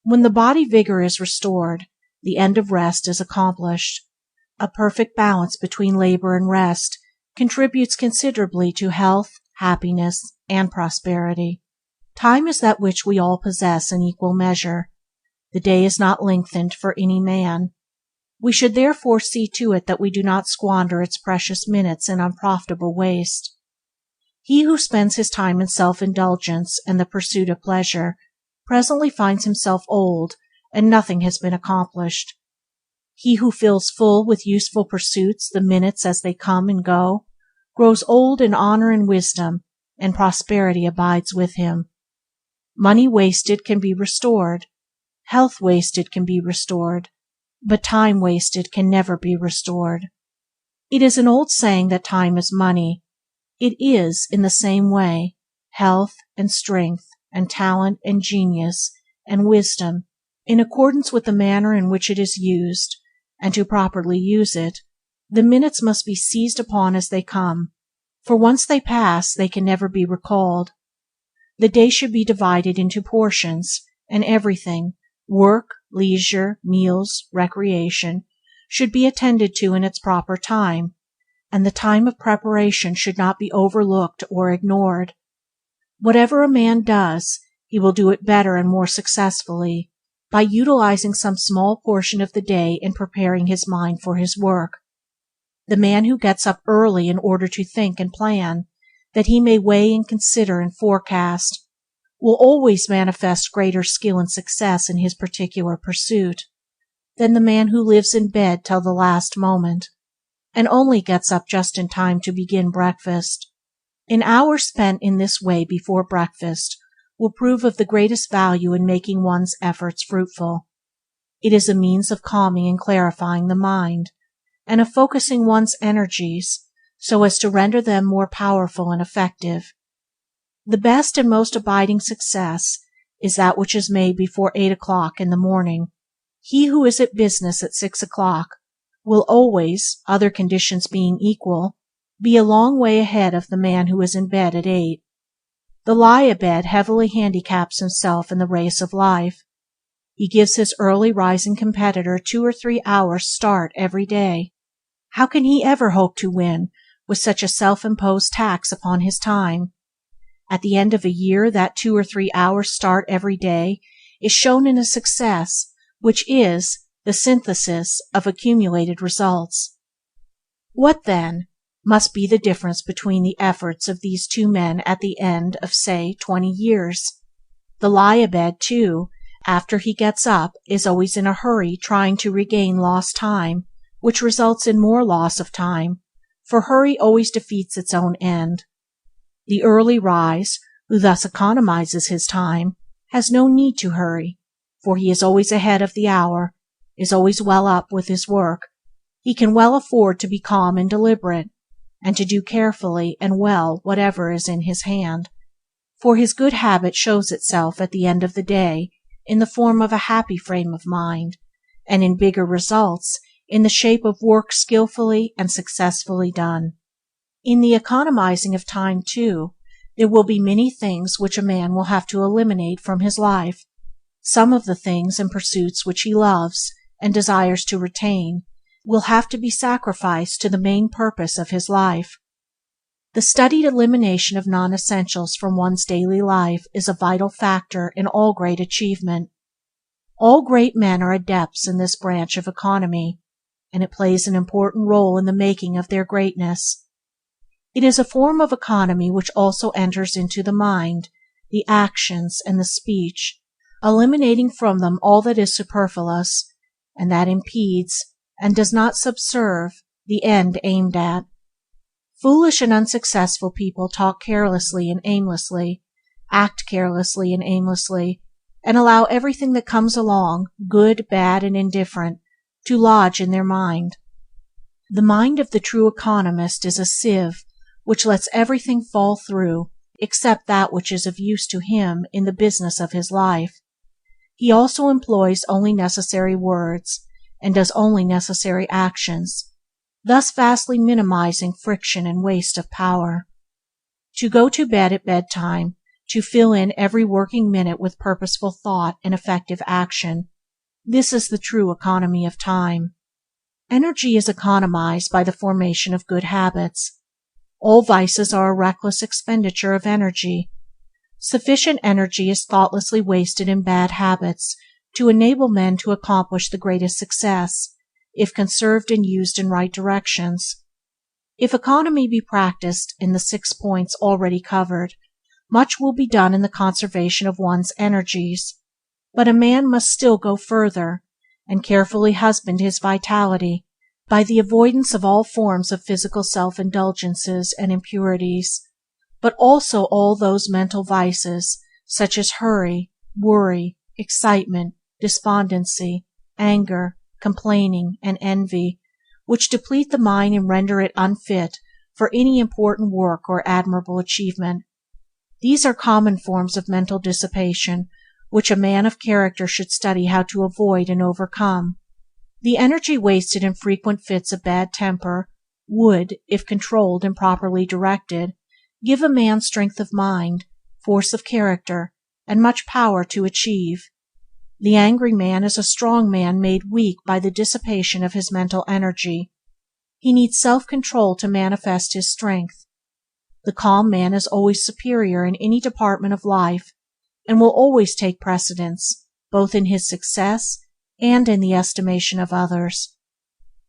When the body vigor is restored, the end of rest is accomplished. A perfect balance between labor and rest contributes considerably to health, happiness, and prosperity. Time is that which we all possess in equal measure. The day is not lengthened for any man. We should therefore see to it that we do not squander its precious minutes in unprofitable waste. He who spends his time in self-indulgence and the pursuit of pleasure presently finds himself old, and nothing has been accomplished. He who fills full with useful pursuits the minutes as they come and go grows old in honor and wisdom, and prosperity abides with him. Money wasted can be restored, health wasted can be restored, but time wasted can never be restored. It is an old saying that time is money. It is, in the same way, health and strength and talent and genius and wisdom, in accordance with the manner in which it is used, and to properly use it, the minutes must be seized upon as they come, for once they pass they can never be recalled. The day should be divided into portions, and everything, work, leisure, meals, recreation, should be attended to in its proper time, and the time of preparation should not be overlooked or ignored. Whatever a man does, he will do it better and more successfully by utilizing some small portion of the day in preparing his mind for his work. The man who gets up early in order to think and plan, that he may weigh and consider and forecast, will always manifest greater skill and success in his particular pursuit than the man who lives in bed till the last moment, and only gets up just in time to begin breakfast. An hour spent in this way before breakfast will prove of the greatest value in making one's efforts fruitful. It is a means of calming and clarifying the mind, and of focusing one's energies so as to render them more powerful and effective. The best and most abiding success is that which is made before 8 o'clock in the morning. He who is at business at 6 o'clock will always, other conditions being equal, be a long way ahead of the man who is in bed at 8. The lie-abed heavily handicaps himself in the race of life. He gives his early rising competitor 2 or 3 hours start every day. How can he ever hope to win with such a self-imposed tax upon his time? At the end of a year that 2 or 3 hours start every day is shown in a success which is the synthesis of accumulated results. What, then, must be the difference between the efforts of these two men at the end of, say, 20 years? The lie-abed, too, after he gets up, is always in a hurry trying to regain lost time, which results in more loss of time, for hurry always defeats its own end. The early rise, who thus economizes his time, has no need to hurry, for he is always ahead of the hour, is always well up with his work. He can well afford to be calm and deliberate, and to do carefully and well whatever is in his hand, for his good habit shows itself at the end of the day in the form of a happy frame of mind, and in bigger results in the shape of work skillfully and successfully done. In the economizing of time, too, there will be many things which a man will have to eliminate from his life. Some of the things and pursuits which he loves and desires to retain will have to be sacrificed to the main purpose of his life. The studied elimination of non-essentials from one's daily life is a vital factor in all great achievement. All great men are adepts in this branch of economy, and it plays an important role in the making of their greatness. It is a form of economy which also enters into the mind, the actions, and the speech, eliminating from them all that is superfluous, and that impedes, and does not subserve, the end aimed at. Foolish and unsuccessful people talk carelessly and aimlessly, act carelessly and aimlessly, and allow everything that comes along, good, bad, and indifferent, to lodge in their mind. The mind of the true economist is a sieve which lets everything fall through except that which is of use to him in the business of his life. He also employs only necessary words, and does only necessary actions, thus vastly minimizing friction and waste of power. To go to bed at bedtime, to fill in every working minute with purposeful thought and effective action, this is the true economy of time. Energy is economized by the formation of good habits. All vices are a reckless expenditure of energy. Sufficient energy is thoughtlessly wasted in bad habits to enable men to accomplish the greatest success, if conserved and used in right directions. If economy be practiced in the 6 points already covered, much will be done in the conservation of one's energies, but a man must still go further, and carefully husband his vitality by the avoidance of all forms of physical self-indulgences and impurities, but also all those mental vices, such as hurry, worry, excitement, despondency, anger, complaining, and envy, which deplete the mind and render it unfit for any important work or admirable achievement. These are common forms of mental dissipation which a man of character should study how to avoid and overcome. The energy wasted in frequent fits of bad temper would, if controlled and properly directed, give a man strength of mind, force of character, and much power to achieve. The angry man is a strong man made weak by the dissipation of his mental energy. He needs self-control to manifest his strength. The calm man is always superior in any department of life, and will always take precedence, both in his success and in the estimation of others.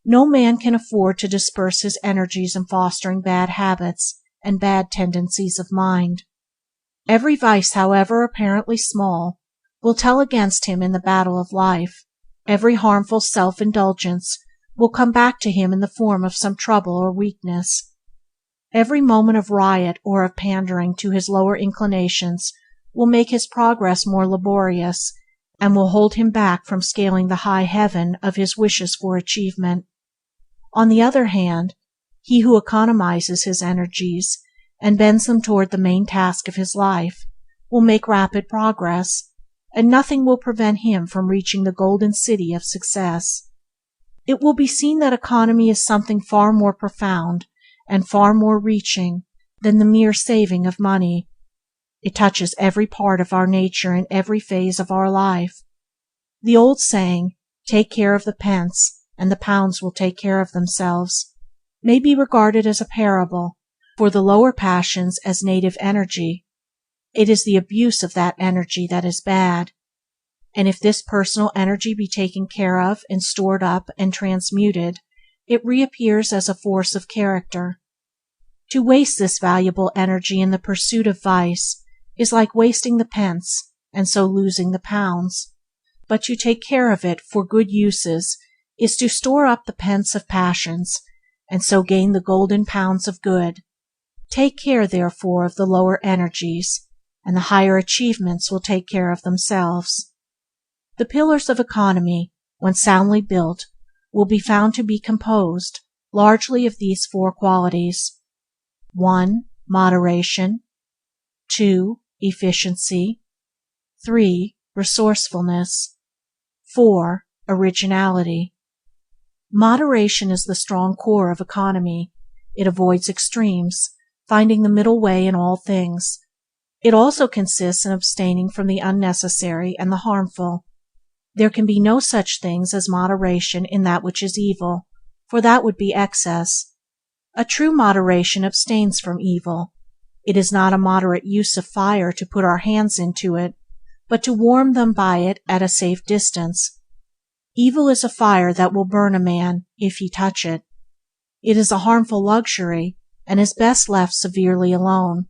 No man can afford to disperse his energies in fostering bad habits and bad tendencies of mind. Every vice, however apparently small, will tell against him in the battle of life. Every harmful self-indulgence will come back to him in the form of some trouble or weakness. Every moment of riot or of pandering to his lower inclinations will make his progress more laborious, and will hold him back from scaling the high heaven of his wishes for achievement. On the other hand, he who economizes his energies and bends them toward the main task of his life will make rapid progress, and nothing will prevent him from reaching the golden city of success. It will be seen that economy is something far more profound and far more reaching than the mere saving of money. It touches every part of our nature in every phase of our life. The old saying, "Take care of the pence, and the pounds will take care of themselves," may be regarded as a parable, for the lower passions as native energy. It is the abuse of that energy that is bad, and if this personal energy be taken care of and stored up and transmuted, it reappears as a force of character. To waste this valuable energy in the pursuit of vice is like wasting the pence, and so losing the pounds, but to take care of it for good uses is to store up the pence of passions, and so gain the golden pounds of good. Take care, therefore, of the lower energies, and the higher achievements will take care of themselves. The pillars of economy, when soundly built, will be found to be composed largely of these four qualities: 1. Moderation. 2. Efficiency. 3. Resourcefulness. 4. Originality. Moderation is the strong core of economy. It avoids extremes, finding the middle way in all things. It also consists in abstaining from the unnecessary and the harmful. There can be no such things as moderation in that which is evil, for that would be excess. A true moderation abstains from evil. It is not a moderate use of fire to put our hands into it, but to warm them by it at a safe distance. Evil is a fire that will burn a man if he touch it. It is a harmful luxury, and is best left severely alone.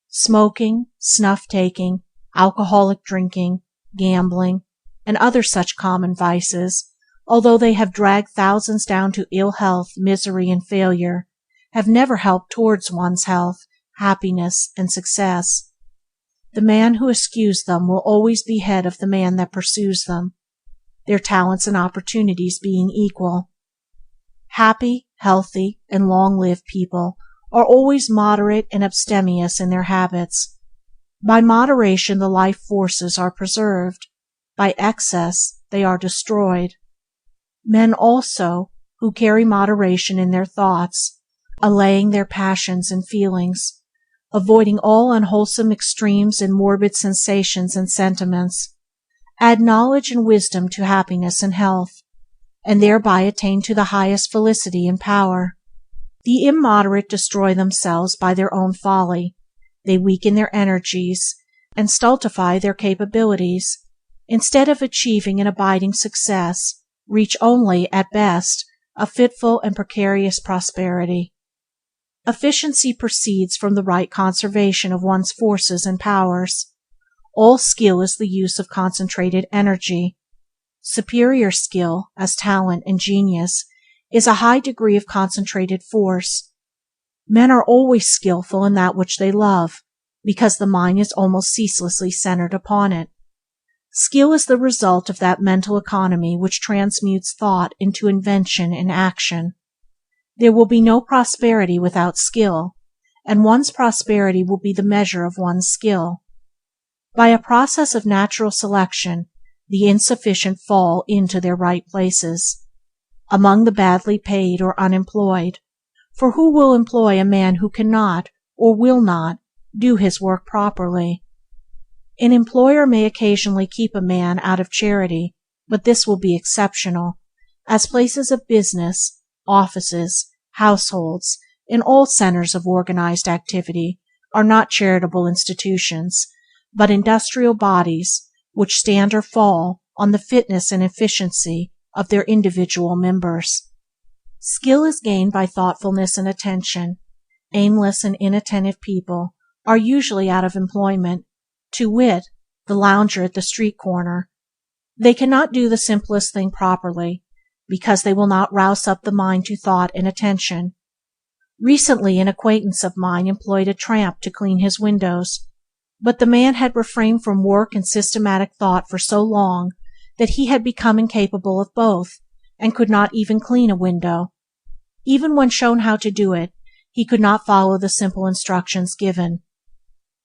Smoking, snuff-taking, alcoholic drinking, gambling, and other such common vices, although they have dragged thousands down to ill health, misery, and failure, have never helped towards one's health, happiness, and success. The man who eschews them will always be ahead of the man that pursues them, their talents and opportunities being equal. Happy, healthy, and long-lived people are always moderate and abstemious in their habits. By moderation the life forces are preserved. By excess they are destroyed. Men also, who carry moderation in their thoughts, allaying their passions and feelings, avoiding all unwholesome extremes in morbid sensations and sentiments, add knowledge and wisdom to happiness and health, and thereby attain to the highest felicity and power. The immoderate destroy themselves by their own folly. They weaken their energies and stultify their capabilities. Instead of achieving an abiding success, reach only, at best, a fitful and precarious prosperity. Efficiency proceeds from the right conservation of one's forces and powers. All skill is the use of concentrated energy. Superior skill, as talent and genius, is a high degree of concentrated force. Men are always skillful in that which they love, because the mind is almost ceaselessly centered upon it. Skill is the result of that mental economy which transmutes thought into invention and action. There will be no prosperity without skill, and one's prosperity will be the measure of one's skill. By a process of natural selection, the insufficient fall into their right places, among the badly paid or unemployed, for who will employ a man who cannot, or will not, do his work properly? An employer may occasionally keep a man out of charity, but this will be exceptional, as places of business, offices, households, and all centers of organized activity are not charitable institutions, but industrial bodies which stand or fall on the fitness and efficiency of their individual members. Skill is gained by thoughtfulness and attention. Aimless and inattentive people are usually out of employment, to wit, the lounger at the street corner. They cannot do the simplest thing properly, because they will not rouse up the mind to thought and attention. Recently an acquaintance of mine employed a tramp to clean his windows, but the man had refrained from work and systematic thought for so long that he had become incapable of both, and could not even clean a window. Even when shown how to do it, he could not follow the simple instructions given.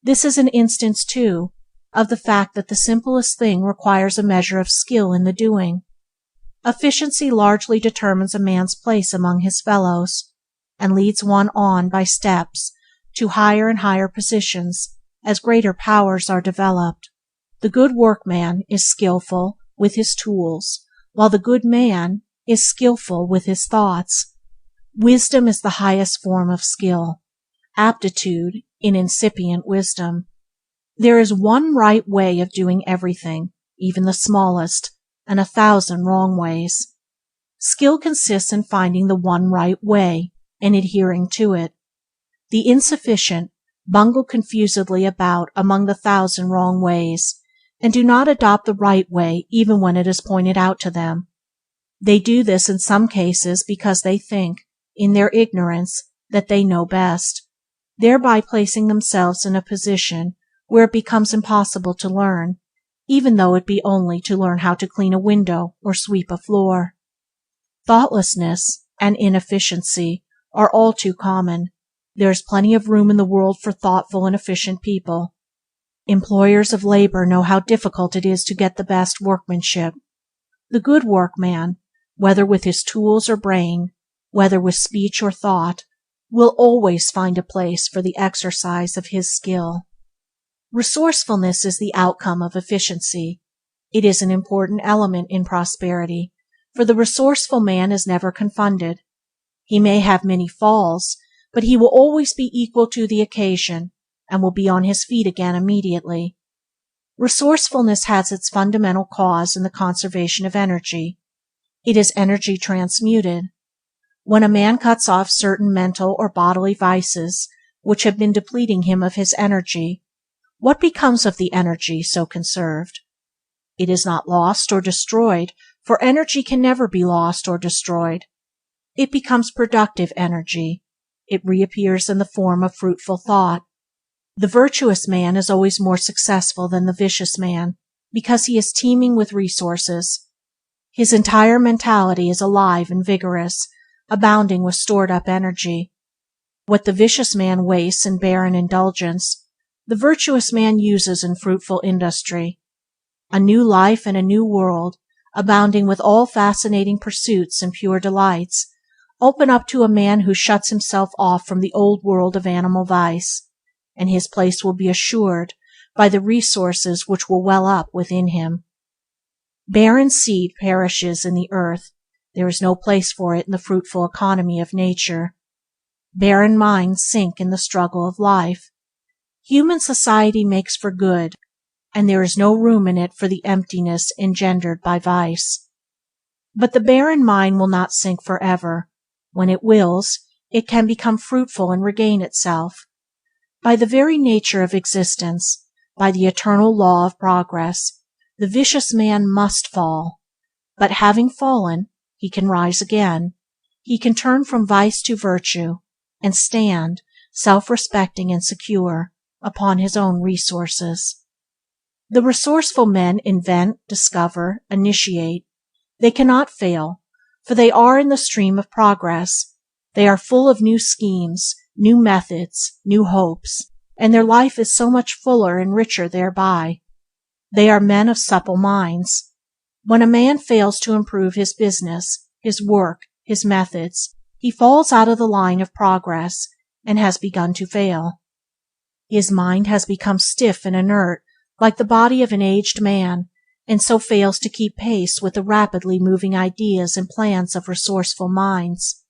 This is an instance, too, of the fact that the simplest thing requires a measure of skill in the doing. Efficiency largely determines a man's place among his fellows, and leads one on by steps to higher and higher positions as greater powers are developed. The good workman is skillful with his tools, while the good man is skillful with his thoughts. Wisdom is the highest form of skill, aptitude in incipient wisdom. There is one right way of doing everything, even the smallest, and 1,000 wrong ways. Skill consists in finding the one right way and adhering to it. The insufficient bungle confusedly about among the 1,000 wrong ways, and do not adopt the right way even when it is pointed out to them. They do this in some cases because they think, in their ignorance, that they know best, thereby placing themselves in a position where it becomes impossible to learn, even though it be only to learn how to clean a window or sweep a floor. Thoughtlessness and inefficiency are all too common. There is plenty of room in the world for thoughtful and efficient people. Employers of labor know how difficult it is to get the best workmanship. The good workman, whether with his tools or brain, whether with speech or thought, will always find a place for the exercise of his skill. Resourcefulness is the outcome of efficiency. It is an important element in prosperity, for the resourceful man is never confounded. He may have many falls, but he will always be equal to the occasion, and will be on his feet again immediately. Resourcefulness has its fundamental cause in the conservation of energy. It is energy transmuted. When a man cuts off certain mental or bodily vices which have been depleting him of his energy, what becomes of the energy so conserved? It is not lost or destroyed, for energy can never be lost or destroyed. It becomes productive energy. It reappears in the form of fruitful thought. The virtuous man is always more successful than the vicious man, because he is teeming with resources. His entire mentality is alive and vigorous, abounding with stored-up energy. What the vicious man wastes in barren indulgence, the virtuous man uses in fruitful industry. A new life and a new world, abounding with all fascinating pursuits and pure delights, open up to a man who shuts himself off from the old world of animal vice, and his place will be assured by the resources which will well up within him. Barren seed perishes in the earth. There is no place for it in the fruitful economy of nature. Barren minds sink in the struggle of life. Human society makes for good, and there is no room in it for the emptiness engendered by vice. But the barren mind will not sink forever. When it wills, it can become fruitful and regain itself. By the very nature of existence, by the eternal law of progress, the vicious man must fall. But having fallen, he can rise again. He can turn from vice to virtue, and stand, self-respecting and secure, upon his own resources. The resourceful men invent, discover, initiate. They cannot fail, for they are in the stream of progress. They are full of new schemes, new methods, new hopes, and their life is so much fuller and richer thereby. They are men of supple minds. When a man fails to improve his business, his work, his methods, he falls out of the line of progress, and has begun to fail. His mind has become stiff and inert, like the body of an aged man, and so fails to keep pace with the rapidly moving ideas and plans of resourceful minds.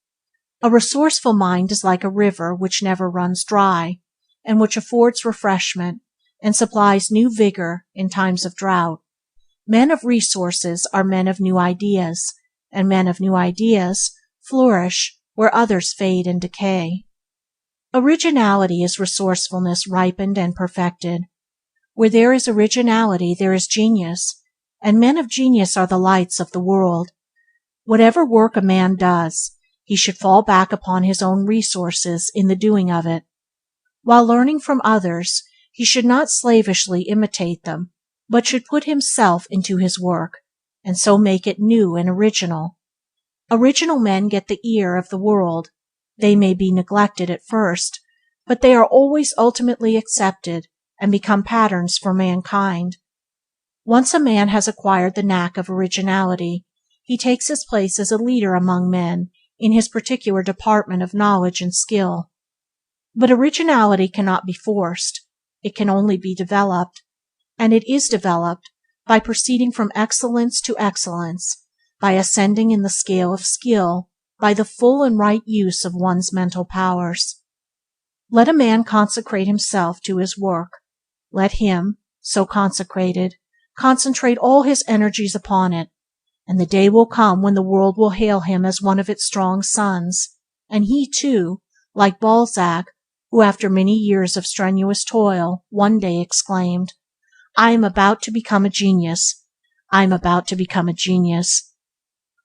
A resourceful mind is like a river which never runs dry, and which affords refreshment, and supplies new vigor in times of drought. Men of resources are men of new ideas, and men of new ideas flourish where others fade and decay. Originality is resourcefulness ripened and perfected. Where there is originality there is genius, and men of genius are the lights of the world. Whatever work a man does, he should fall back upon his own resources in the doing of it. While learning from others, he should not slavishly imitate them, but should put himself into his work, and so make it new and original. Original men get the ear of the world. They may be neglected at first, but they are always ultimately accepted and become patterns for mankind. Once a man has acquired the knack of originality, he takes his place as a leader among men in his particular department of knowledge and skill. But originality cannot be forced. It can only be developed, and it is developed by proceeding from excellence to excellence, by ascending in the scale of skill, by the full and right use of one's mental powers. Let a man consecrate himself to his work. Let him, so consecrated, concentrate all his energies upon it, and the day will come when the world will hail him as one of its strong sons, and he too, like Balzac, who after many years of strenuous toil one day exclaimed, "I am about to become a genius. I am about to become a genius,"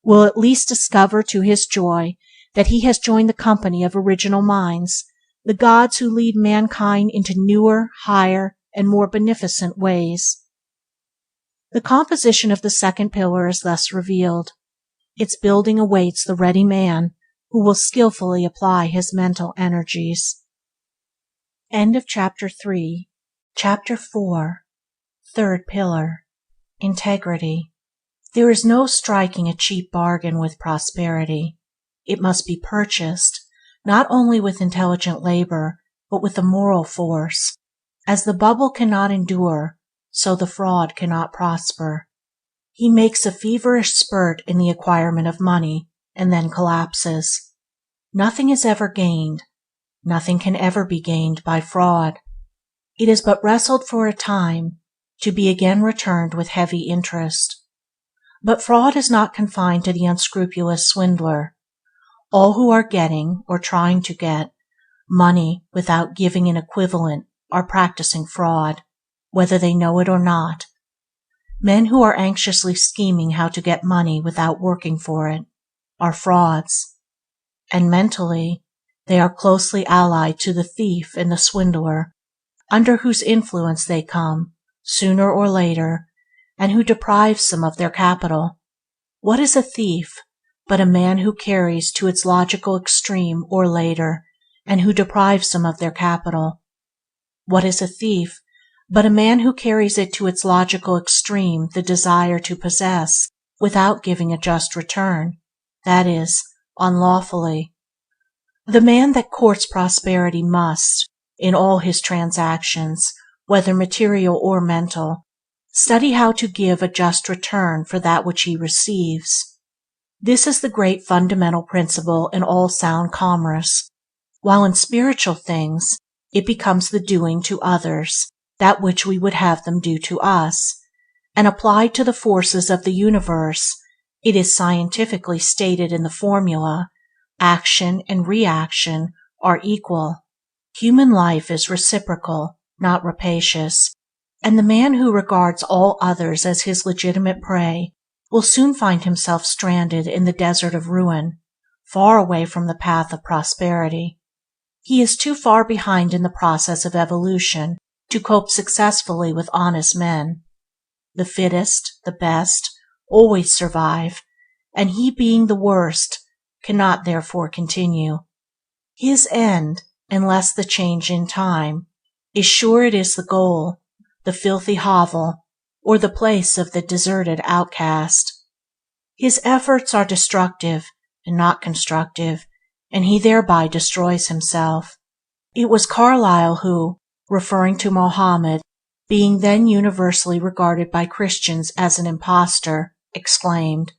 will at least discover to his joy that he has joined the company of original minds, the gods who lead mankind into newer, higher, and more beneficent ways. The composition of the second pillar is thus revealed. Its building awaits the ready man who will skillfully apply his mental energies. End of Chapter 3. Chapter 4. Third pillar. Integrity. There is no striking a cheap bargain with prosperity. It must be purchased, not only with intelligent labor, but with a moral force. As the bubble cannot endure, so the fraud cannot prosper. He makes a feverish spurt in the acquirement of money, and then collapses. Nothing is ever gained. Nothing can ever be gained by fraud. It is but wrestled for a time, to be again returned with heavy interest. But fraud is not confined to the unscrupulous swindler. All who are getting, or trying to get, money without giving an equivalent are practicing fraud, whether they know it or not. Men who are anxiously scheming how to get money without working for it are frauds, and mentally they are closely allied to the thief and the swindler, under whose influence they come, sooner or later, and who deprives them of their capital. What is a thief but a man who carries to its logical extreme or later, and who deprives them of their capital? What is a thief but a man who carries it to its logical extreme, the desire to possess, without giving a just return, that is, unlawfully? The man that courts prosperity must, in all his transactions, whether material or mental, study how to give a just return for that which he receives. This is the great fundamental principle in all sound commerce, while in spiritual things it becomes the doing to others that which we would have them do to us, and applied to the forces of the universe, it is scientifically stated in the formula, action and reaction are equal. Human life is reciprocal, not rapacious, and the man who regards all others as his legitimate prey will soon find himself stranded in the desert of ruin, far away from the path of prosperity. He is too far behind in the process of evolution to cope successfully with honest men. The fittest, the best, always survive, and he being the worst cannot therefore continue. His end, unless the change in time, is sure it is the goal, the filthy hovel, or the place of the deserted outcast. His efforts are destructive and not constructive, and he thereby destroys himself. It was Carlyle who, referring to Mohammed, being then universally regarded by Christians as an impostor, exclaimed,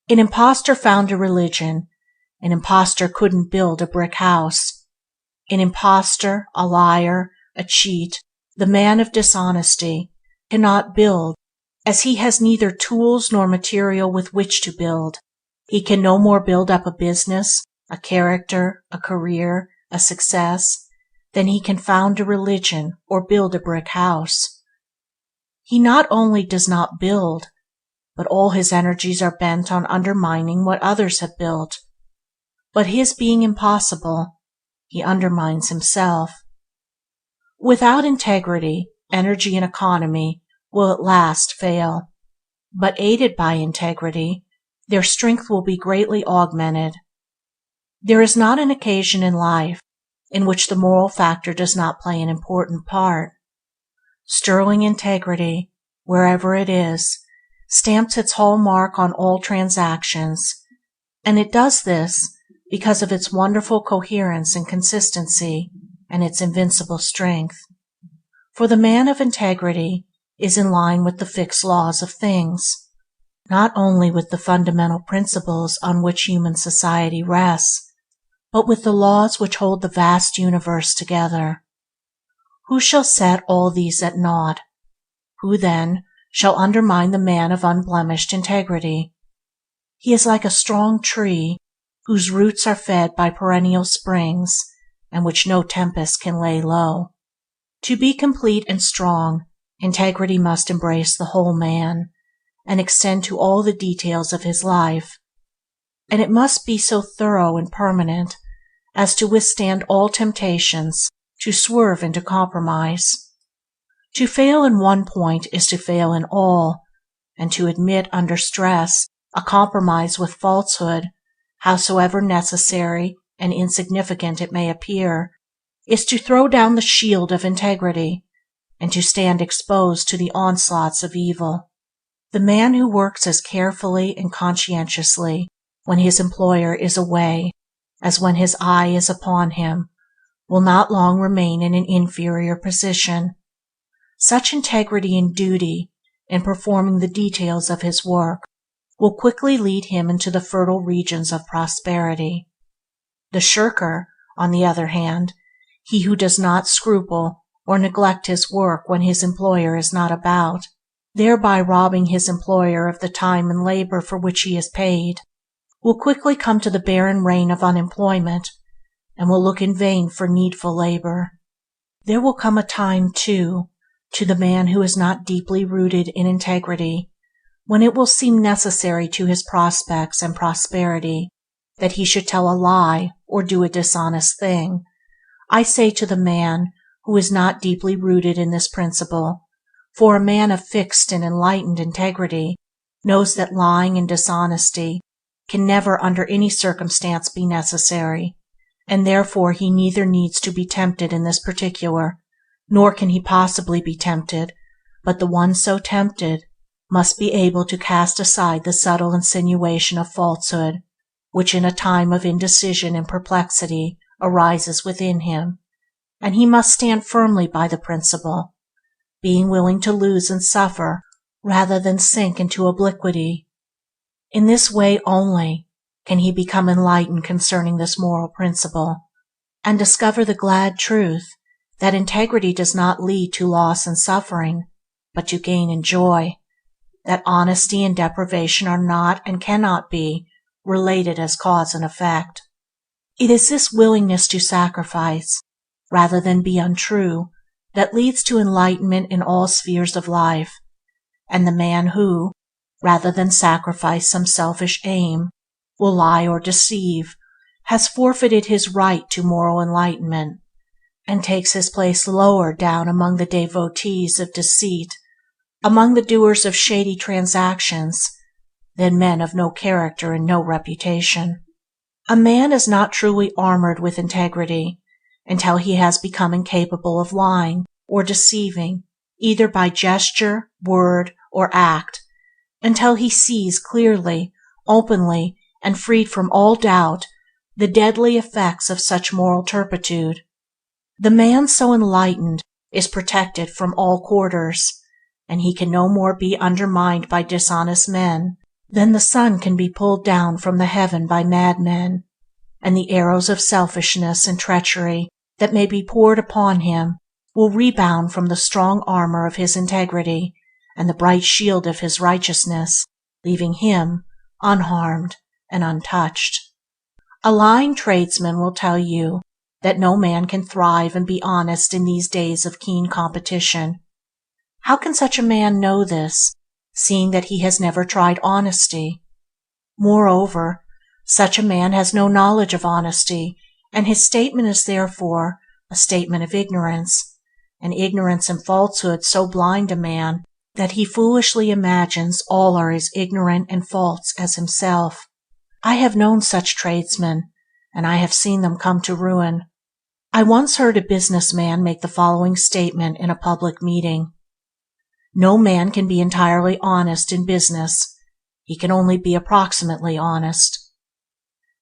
"An impostor found a religion. An impostor couldn't build a brick house. An impostor, a liar, a cheat, the man of dishonesty, cannot build, as he has neither tools nor material with which to build. He can no more build up a business, a character, a career, a success, than he can found a religion or build a brick house. He not only does not build, but all his energies are bent on undermining what others have built. But his being impossible, he undermines himself. Without integrity, energy and economy will at last fail, but aided by integrity, their strength will be greatly augmented. There is not an occasion in life in which the moral factor does not play an important part. Sterling integrity, wherever it is, stamps its hallmark on all transactions, and it does this because of its wonderful coherence and consistency and its invincible strength. For the man of integrity is in line with the fixed laws of things, not only with the fundamental principles on which human society rests, but with the laws which hold the vast universe together. Who shall set all these at naught? Who, then, shall undermine the man of unblemished integrity? He is like a strong tree whose roots are fed by perennial springs, and which no tempest can lay low. To be complete and strong, integrity must embrace the whole man, and extend to all the details of his life, and it must be so thorough and permanent as to withstand all temptations to swerve into compromise. To fail in one point is to fail in all, and to admit under stress a compromise with falsehood, howsoever necessary and insignificant it may appear, is to throw down the shield of integrity, and to stand exposed to the onslaughts of evil. The man who works as carefully and conscientiously when his employer is away as when his eye is upon him will not long remain in an inferior position. Such integrity and duty in performing the details of his work will quickly lead him into the fertile regions of prosperity. The shirker, on the other hand, he who does not scruple or neglect his work when his employer is not about, thereby robbing his employer of the time and labor for which he is paid, will quickly come to the barren reign of unemployment, and will look in vain for needful labor. There will come a time, too, to the man who is not deeply rooted in integrity, when it will seem necessary to his prospects and prosperity that he should tell a lie or do a dishonest thing. I say to the man who is not deeply rooted in this principle, for a man of fixed and enlightened integrity knows that lying and dishonesty can never under any circumstance be necessary, and therefore he neither needs to be tempted in this particular, nor can he possibly be tempted, but the one so tempted must be able to cast aside the subtle insinuation of falsehood, which in a time of indecision and perplexity arises within him, and he must stand firmly by the principle, being willing to lose and suffer rather than sink into obliquity. In this way only can he become enlightened concerning this moral principle, and discover the glad truth that integrity does not lead to loss and suffering, but to gain and joy, that honesty and deprivation are not and cannot be related as cause and effect. It is this willingness to sacrifice, rather than be untrue, that leads to enlightenment in all spheres of life, and the man who, rather than sacrifice some selfish aim, will lie or deceive, has forfeited his right to moral enlightenment, and takes his place lower down among the devotees of deceit, among the doers of shady transactions, than men of no character and no reputation. A man is not truly armored with integrity until he has become incapable of lying or deceiving either by gesture, word, or act, until he sees clearly, openly, and freed from all doubt the deadly effects of such moral turpitude. The man so enlightened is protected from all quarters, and he can no more be undermined by dishonest men than the sun can be pulled down from the heaven by madmen, and the arrows of selfishness and treachery that may be poured upon him will rebound from the strong armor of his integrity and the bright shield of his righteousness, leaving him unharmed and untouched. A lying tradesman will tell you that no man can thrive and be honest in these days of keen competition. How can such a man know this, seeing that he has never tried honesty? Moreover, such a man has no knowledge of honesty, and his statement is therefore a statement of ignorance, and ignorance and falsehood so blind a man that he foolishly imagines all are as ignorant and false as himself. I have known such tradesmen, and I have seen them come to ruin. I once heard a businessman make the following statement in a public meeting: "No man can be entirely honest in business. He can only be approximately honest."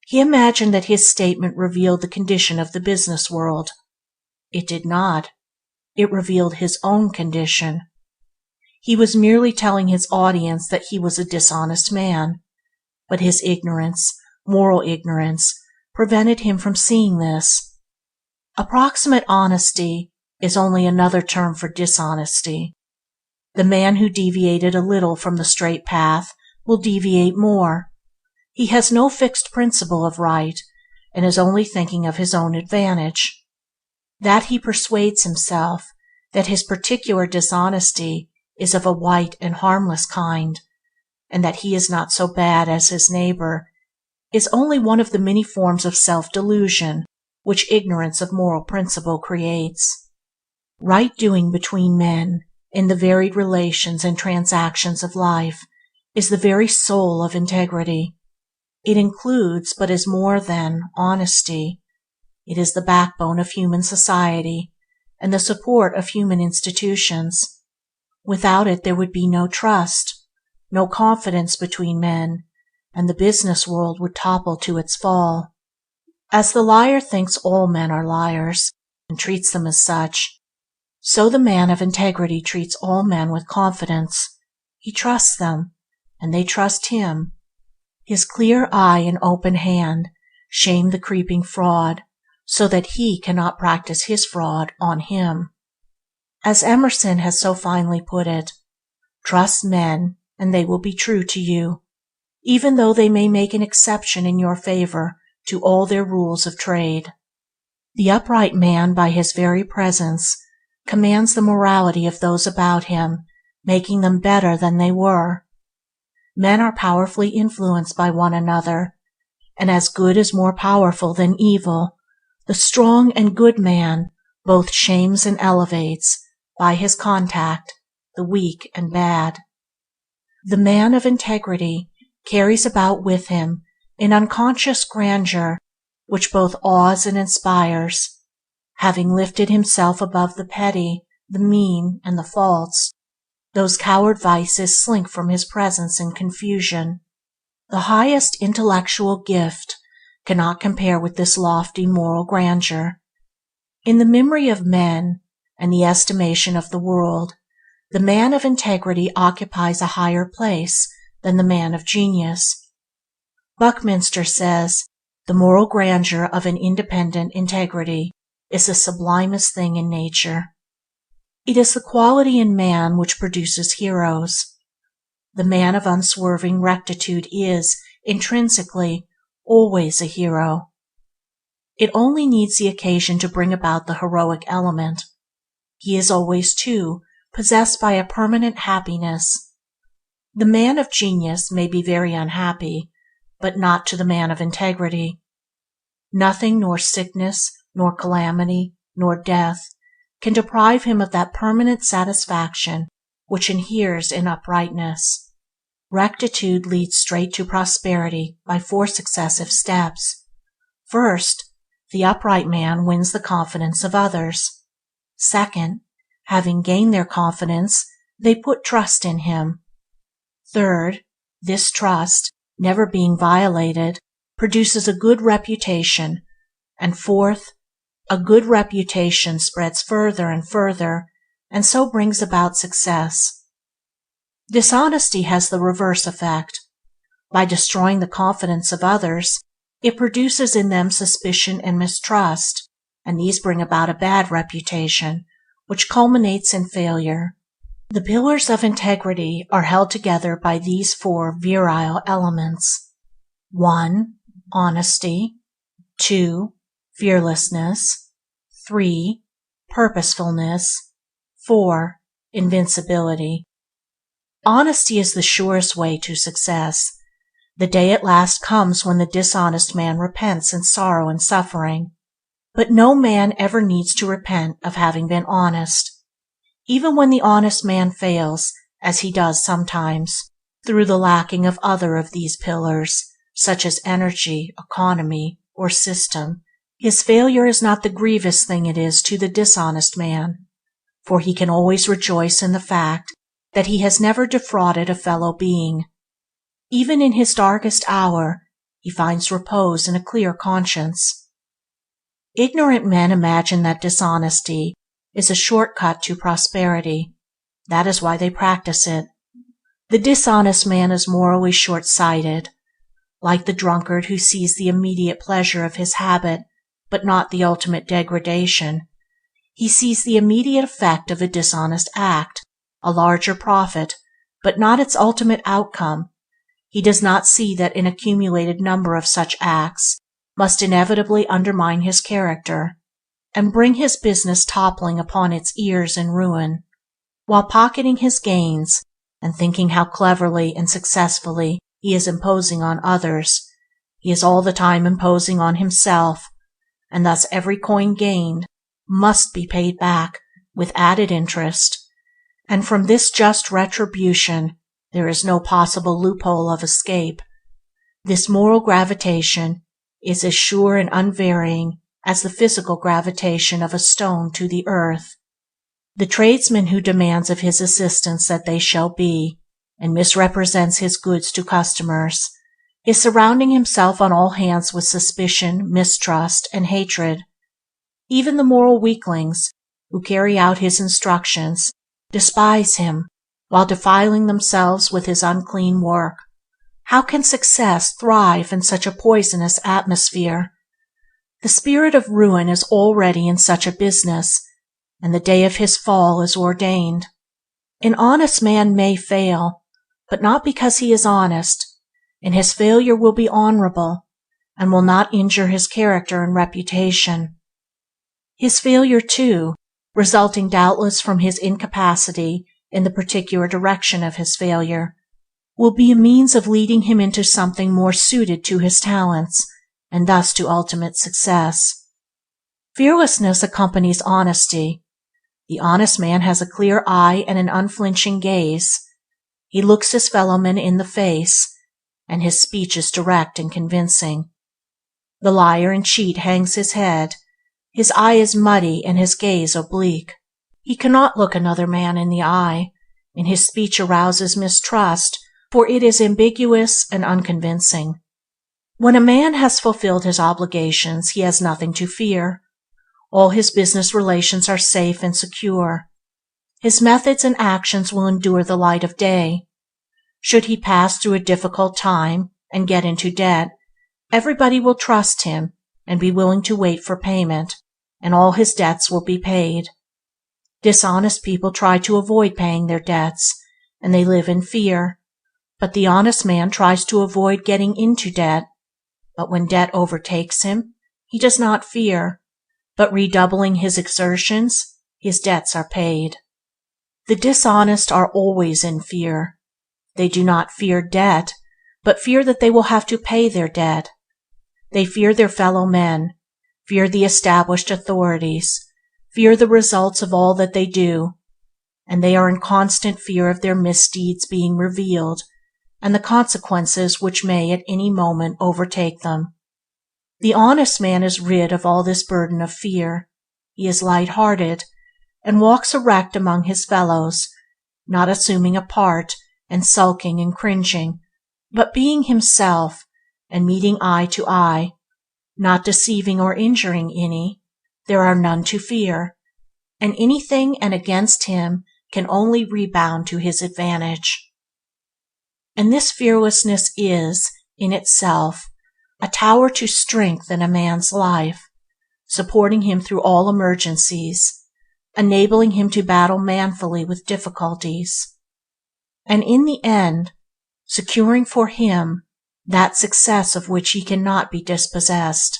He imagined that his statement revealed the condition of the business world. It did not. It revealed his own condition. He was merely telling his audience that he was a dishonest man, but his ignorance, moral ignorance, prevented him from seeing this. Approximate honesty is only another term for dishonesty. The man who deviated a little from the straight path will deviate more. He has no fixed principle of right, and is only thinking of his own advantage. That he persuades himself that his particular dishonesty is of a white and harmless kind, and that he is not so bad as his neighbor, is only one of the many forms of self-delusion which ignorance of moral principle creates. Right doing between men, in the varied relations and transactions of life, is the very soul of integrity. It includes, but is more than, honesty. It is the backbone of human society and the support of human institutions. Without it there would be no trust, no confidence between men, and the business world would topple to its fall. As the liar thinks all men are liars, and treats them as such, so the man of integrity treats all men with confidence. He trusts them, and they trust him. His clear eye and open hand shame the creeping fraud, so that he cannot practice his fraud on him. As Emerson has so finely put it, trust men, and they will be true to you, even though they may make an exception in your favor to all their rules of trade. The upright man, by his very presence, commands the morality of those about him, making them better than they were. Men are powerfully influenced by one another, and as good is more powerful than evil, the strong and good man both shames and elevates, by his contact, the weak and bad. The man of integrity carries about with him an unconscious grandeur which both awes and inspires. Having lifted himself above the petty, the mean, and the false, those coward vices slink from his presence in confusion. The highest intellectual gift cannot compare with this lofty moral grandeur. In the memory of men and the estimation of the world, the man of integrity occupies a higher place than the man of genius. Buckminster says, "The moral grandeur of an independent integrity is the sublimest thing in nature." It is the quality in man which produces heroes. The man of unswerving rectitude is, intrinsically, always a hero. It only needs the occasion to bring about the heroic element. He is always, too, possessed by a permanent happiness. The man of genius may be very unhappy, but not to the man of integrity. Nothing, nor sickness, nor calamity, nor death, can deprive him of that permanent satisfaction which inheres in uprightness. Rectitude leads straight to prosperity by 4 successive steps. First, the upright man wins the confidence of others. Second, having gained their confidence, they put trust in him. Third, this trust, never being violated, produces a good reputation, and fourth, a good reputation spreads further and further, and so brings about success. Dishonesty has the reverse effect. By destroying the confidence of others, it produces in them suspicion and mistrust, and these bring about a bad reputation, which culminates in failure. The pillars of integrity are held together by these 4 virile elements: 1. Honesty. 2. Fearlessness. 3. Purposefulness. 4. Invincibility. Honesty is the surest way to success. The day at last comes when the dishonest man repents in sorrow and suffering. But no man ever needs to repent of having been honest. Even when the honest man fails, as he does sometimes, through the lacking of other of these pillars, such as energy, economy, or system, his failure is not the grievous thing it is to the dishonest man, for he can always rejoice in the fact that he has never defrauded a fellow being. Even in his darkest hour, he finds repose in a clear conscience. Ignorant men imagine that dishonesty is a short-cut to prosperity. That is why they practice it. The dishonest man is morally short-sighted, like the drunkard who sees the immediate pleasure of his habit, but not the ultimate degradation. He sees the immediate effect of a dishonest act, a larger profit, but not its ultimate outcome. He does not see that an accumulated number of such acts must inevitably undermine his character, and bring his business toppling upon its ears in ruin. While pocketing his gains, and thinking how cleverly and successfully he is imposing on others, he is all the time imposing on himself, and thus every coin gained must be paid back with added interest, and from this just retribution there is no possible loophole of escape. This moral gravitation is as sure and unvarying as the physical gravitation of a stone to the earth. The tradesman who demands of his assistants that they shall be, and misrepresents his goods to customers, is surrounding himself on all hands with suspicion, mistrust, and hatred. Even the moral weaklings, who carry out his instructions, despise him, while defiling themselves with his unclean work. How can success thrive in such a poisonous atmosphere? The spirit of ruin is already in such a business, and the day of his fall is ordained. An honest man may fail, but not because he is honest, and his failure will be honorable, and will not injure his character and reputation. His failure, too, resulting doubtless from his incapacity in the particular direction of his failure, will be a means of leading him into something more suited to his talents, and thus to ultimate success. Fearlessness accompanies honesty. The honest man has a clear eye and an unflinching gaze. He looks his fellowman in the face, and his speech is direct and convincing. The liar and cheat hangs his head. His eye is muddy and his gaze oblique. He cannot look another man in the eye, and his speech arouses mistrust, for it is ambiguous and unconvincing. When a man has fulfilled his obligations, he has nothing to fear. All his business relations are safe and secure. His methods and actions will endure the light of day. Should he pass through a difficult time and get into debt, everybody will trust him and be willing to wait for payment, and all his debts will be paid. Dishonest people try to avoid paying their debts, and they live in fear. But the honest man tries to avoid getting into debt. But when debt overtakes him, he does not fear, but redoubling his exertions, his debts are paid. The dishonest are always in fear. They do not fear debt, but fear that they will have to pay their debt. They fear their fellow men, fear the established authorities, fear the results of all that they do, and they are in constant fear of their misdeeds being revealed, and the consequences which may at any moment overtake them. The honest man is rid of all this burden of fear. He is light-hearted, and walks erect among his fellows, not assuming a part and sulking and cringing, but being himself, and meeting eye to eye, not deceiving or injuring any. There are none to fear, and anything and against him can only rebound to his advantage. And this fearlessness is, in itself, a tower to strengthen a man's life, supporting him through all emergencies, enabling him to battle manfully with difficulties, and in the end, securing for him that success of which he cannot be dispossessed.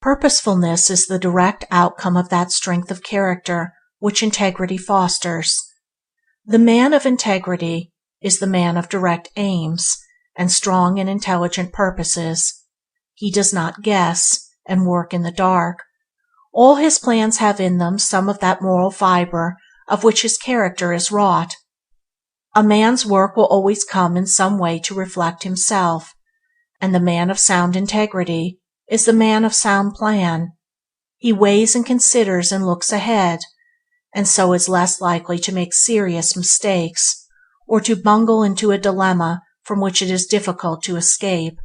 Purposefulness is the direct outcome of that strength of character which integrity fosters. The man of integrity is the man of direct aims and strong and intelligent purposes. He does not guess and work in the dark. All his plans have in them some of that moral fiber of which his character is wrought. A man's work will always come in some way to reflect himself, and the man of sound integrity is the man of sound plan. He weighs and considers and looks ahead, and so is less likely to make serious mistakes, or to bungle into a dilemma from which it is difficult to escape.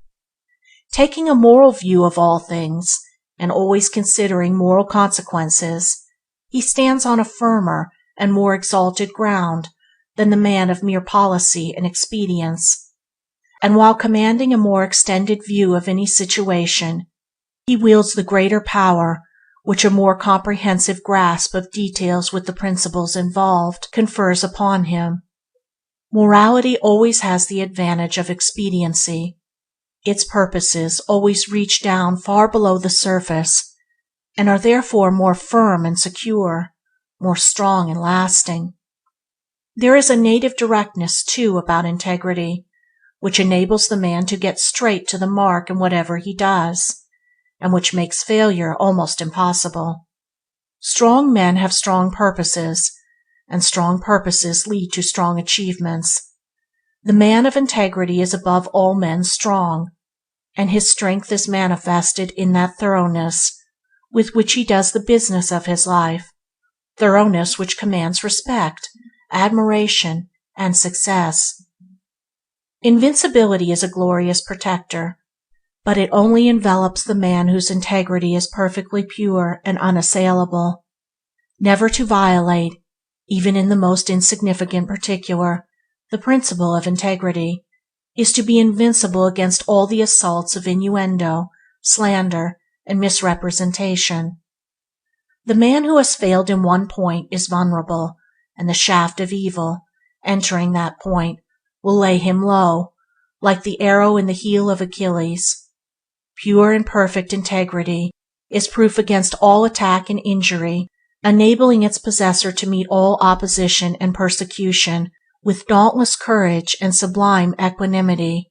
Taking a moral view of all things, and always considering moral consequences, he stands on a firmer and more exalted ground than the man of mere policy and expedience, and while commanding a more extended view of any situation, he wields the greater power which a more comprehensive grasp of details with the principles involved confers upon him. Morality always has the advantage of expediency. Its purposes always reach down far below the surface, and are therefore more firm and secure, more strong and lasting. There is a native directness, too, about integrity, which enables the man to get straight to the mark in whatever he does, and which makes failure almost impossible. Strong men have strong purposes, and strong purposes lead to strong achievements. The man of integrity is above all men strong, and his strength is manifested in that thoroughness with which he does the business of his life, thoroughness which commands respect, admiration, and success. Invincibility is a glorious protector, but it only envelops the man whose integrity is perfectly pure and unassailable. Never to violate, even in the most insignificant particular, the principle of integrity, is to be invincible against all the assaults of innuendo, slander, and misrepresentation. The man who has failed in one point is vulnerable, and the shaft of evil, entering that point, will lay him low, like the arrow in the heel of Achilles. Pure and perfect integrity is proof against all attack and injury, enabling its possessor to meet all opposition and persecution with dauntless courage and sublime equanimity.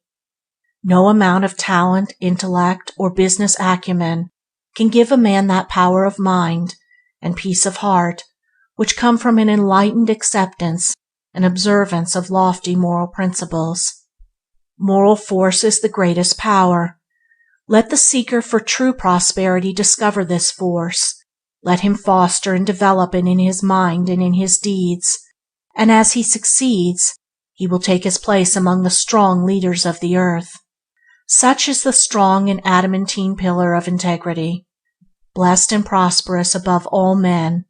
No amount of talent, intellect, or business acumen can give a man that power of mind and peace of heart which come from an enlightened acceptance and observance of lofty moral principles. Moral force is the greatest power. Let the seeker for true prosperity discover this force. Let him foster and develop it in his mind and in his deeds, and as he succeeds, he will take his place among the strong leaders of the earth. Such is the strong and adamantine pillar of integrity. Blessed and prosperous above all men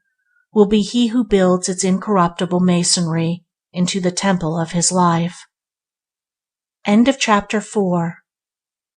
will be he who builds its incorruptible masonry into the temple of his life. End of chapter 4.